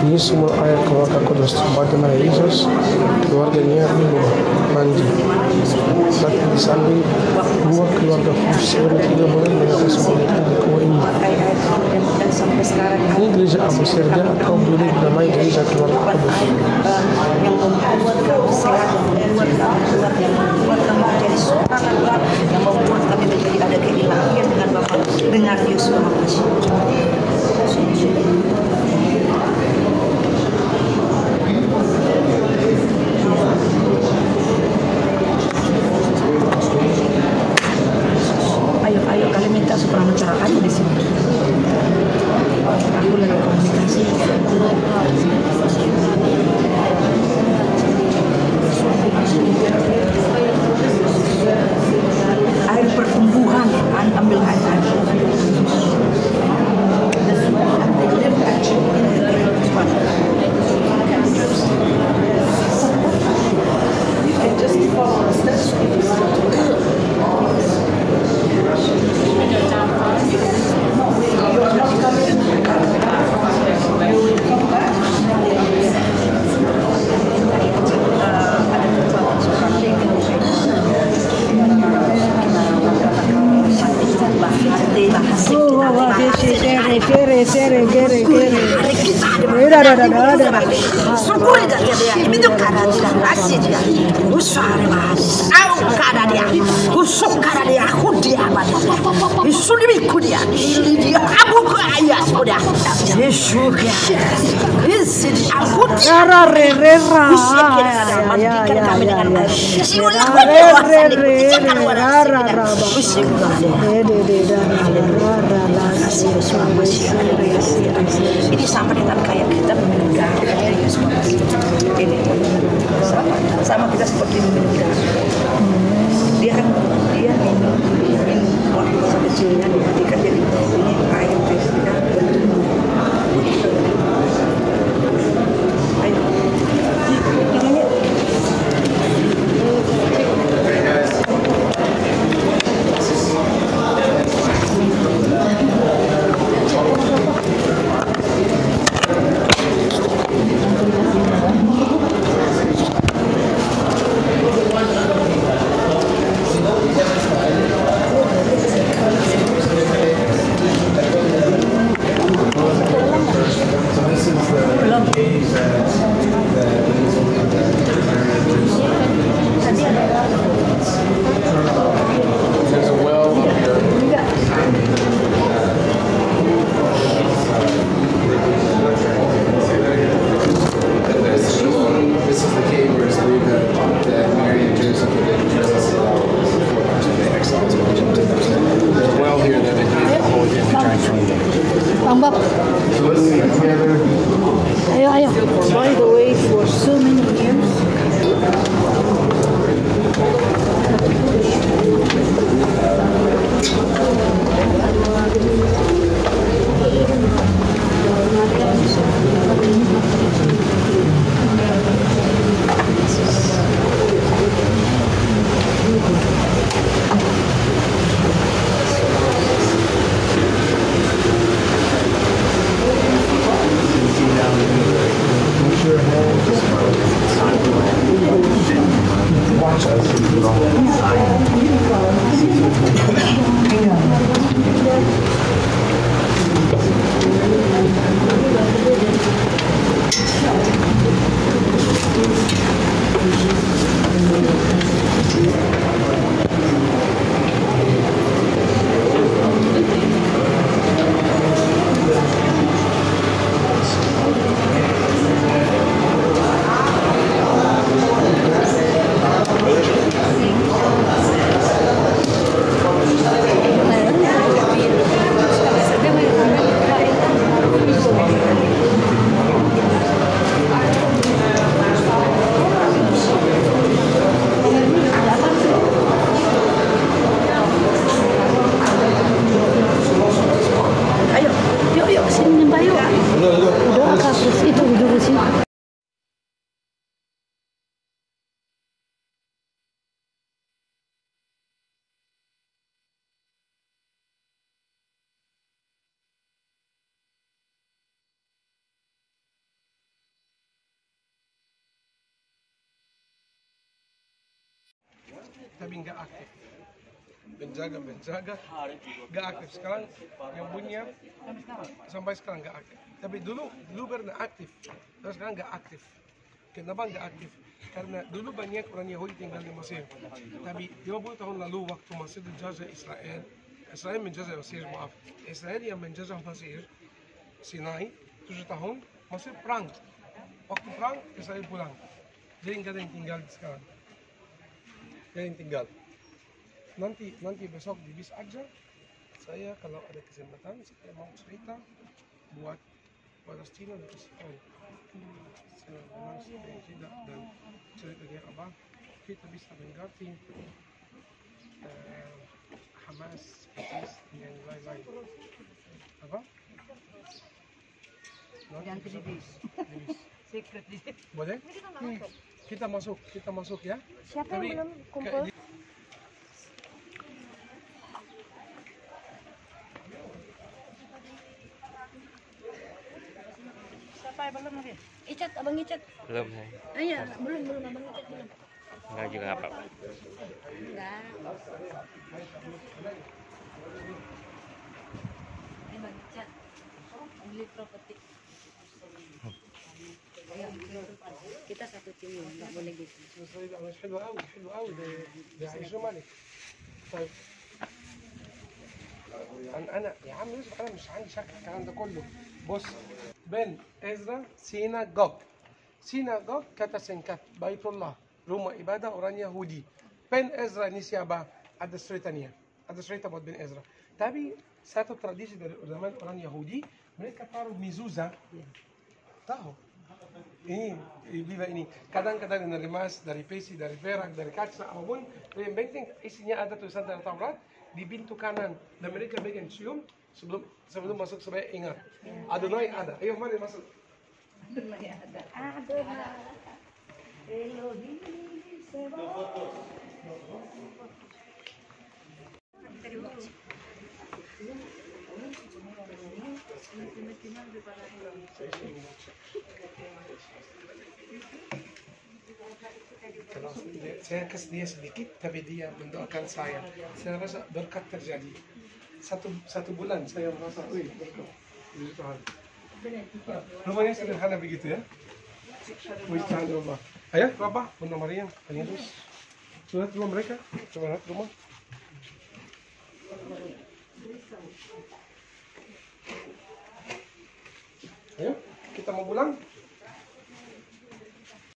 Ini sumur air keluarga kudus, tempat di mana Yesus keluarganya minum mandi. Saat di samping gua keluarga kudus selama 3 bulan mereka sembunyikan di gua ini. dan sampai sekarang Ini gereja Abu Serga atau boleh dinamai gereja keluarga kudus. yang membuat kamu sehat, yang membuat kamu menjadi seorang kuat, yang membuat kami menjadi ada keilahian dengan Bapa, dengan Yesus Kristus. Ayo kalian minta supaya mencerahkan di sini. Aku lagi komunikasi. Air pertumbuhan, ambil air. Ini sama dengan kayak kita minum darah dari Yesus. Ini sama kita seperti minum darah. Dia minum waktu masa kecilnya dia kan jadi ini air kita bertumbuh. Ayo, tangannya. There's a well up here. This is the cave where it's believed that Mary and Joseph had been Joseph before the exiles of Egypt. There's a well here that they did the whole thing drank from. Tambak. So let's sing together. Ayo, ayo. By the way, for so many years, Watch us. ayo, yuk, yuk, sini nyembah yuk. Doa kak, terus itu duduk di sini. Tapi nggak aktif. Menjaga, nggak aktif. Sekarang yang bunyinya sampai sekarang nggak aktif. Tapi dulu pernah aktif, terus sekarang nggak aktif. Kenapa nggak aktif? Karena dulu banyak orang Yahudi tinggal di Mesir. Tapi 50 tahun lalu waktu Mesir dijajah Israel menjajah Mesir, maaf. Israel yang menjajah Mesir, Sinai, 7 tahun, Mesir perang. Waktu perang, Israel pulang. Jadi nggak ada yang tinggal sekarang. Yang tinggal. Nanti besok di bis aja saya kalau ada kesempatan saya mau cerita buat Palestina dan Israel. Saya memang tidak dan cerita kayak apa kita bisa mengerti Hamas, ISIS dan lain-lain. Apa? Ganti di bis. Secret di bis. Boleh? Kita masuk ya. Siapa yang belum kumpul? Siapa yang belum lagi? Icat, abang Icat. Belum saya. Iya, belum, abang Icat belum. Enggak juga apa-apa. Enggak. Ini Bang Icat. Beli properti. Kita satu tim ya, nggak boleh gitu. حلو قوي ده عايزه ملك. طيب انا يا عم يوسف انا مش عندي شك الكلام ده كله. بص بين ازرا سيناغوج kata singkat Baitullah, rumah ibadah orang Yahudi. Ben Ezra ini siapa? Ada cerita buat Ben Ezra. Tapi satu tradisi dari zaman orang Yahudi, mereka taruh mezuzah. Tahu? Ini bila ini kadang-kadang dari emas, dari besi, dari perak, dari kaca apapun, yang penting isinya ada tulisan dari Taurat di pintu kanan dan mereka bikin cium sebelum masuk supaya ingat. Adonai ada. Ayo mari masuk. Adonai. Saya kasih dia sedikit, tapi dia mendoakan saya. Saya rasa berkat terjadi. Satu bulan saya merasa, berkat. Puji Tuhan. Rumahnya sederhana begitu ya. Wisata rumah. Ayah, Bapak, Bunda Maria, Kalian terus. Sudah rumah mereka? Coba lihat rumah. Ayo, kita mau pulang.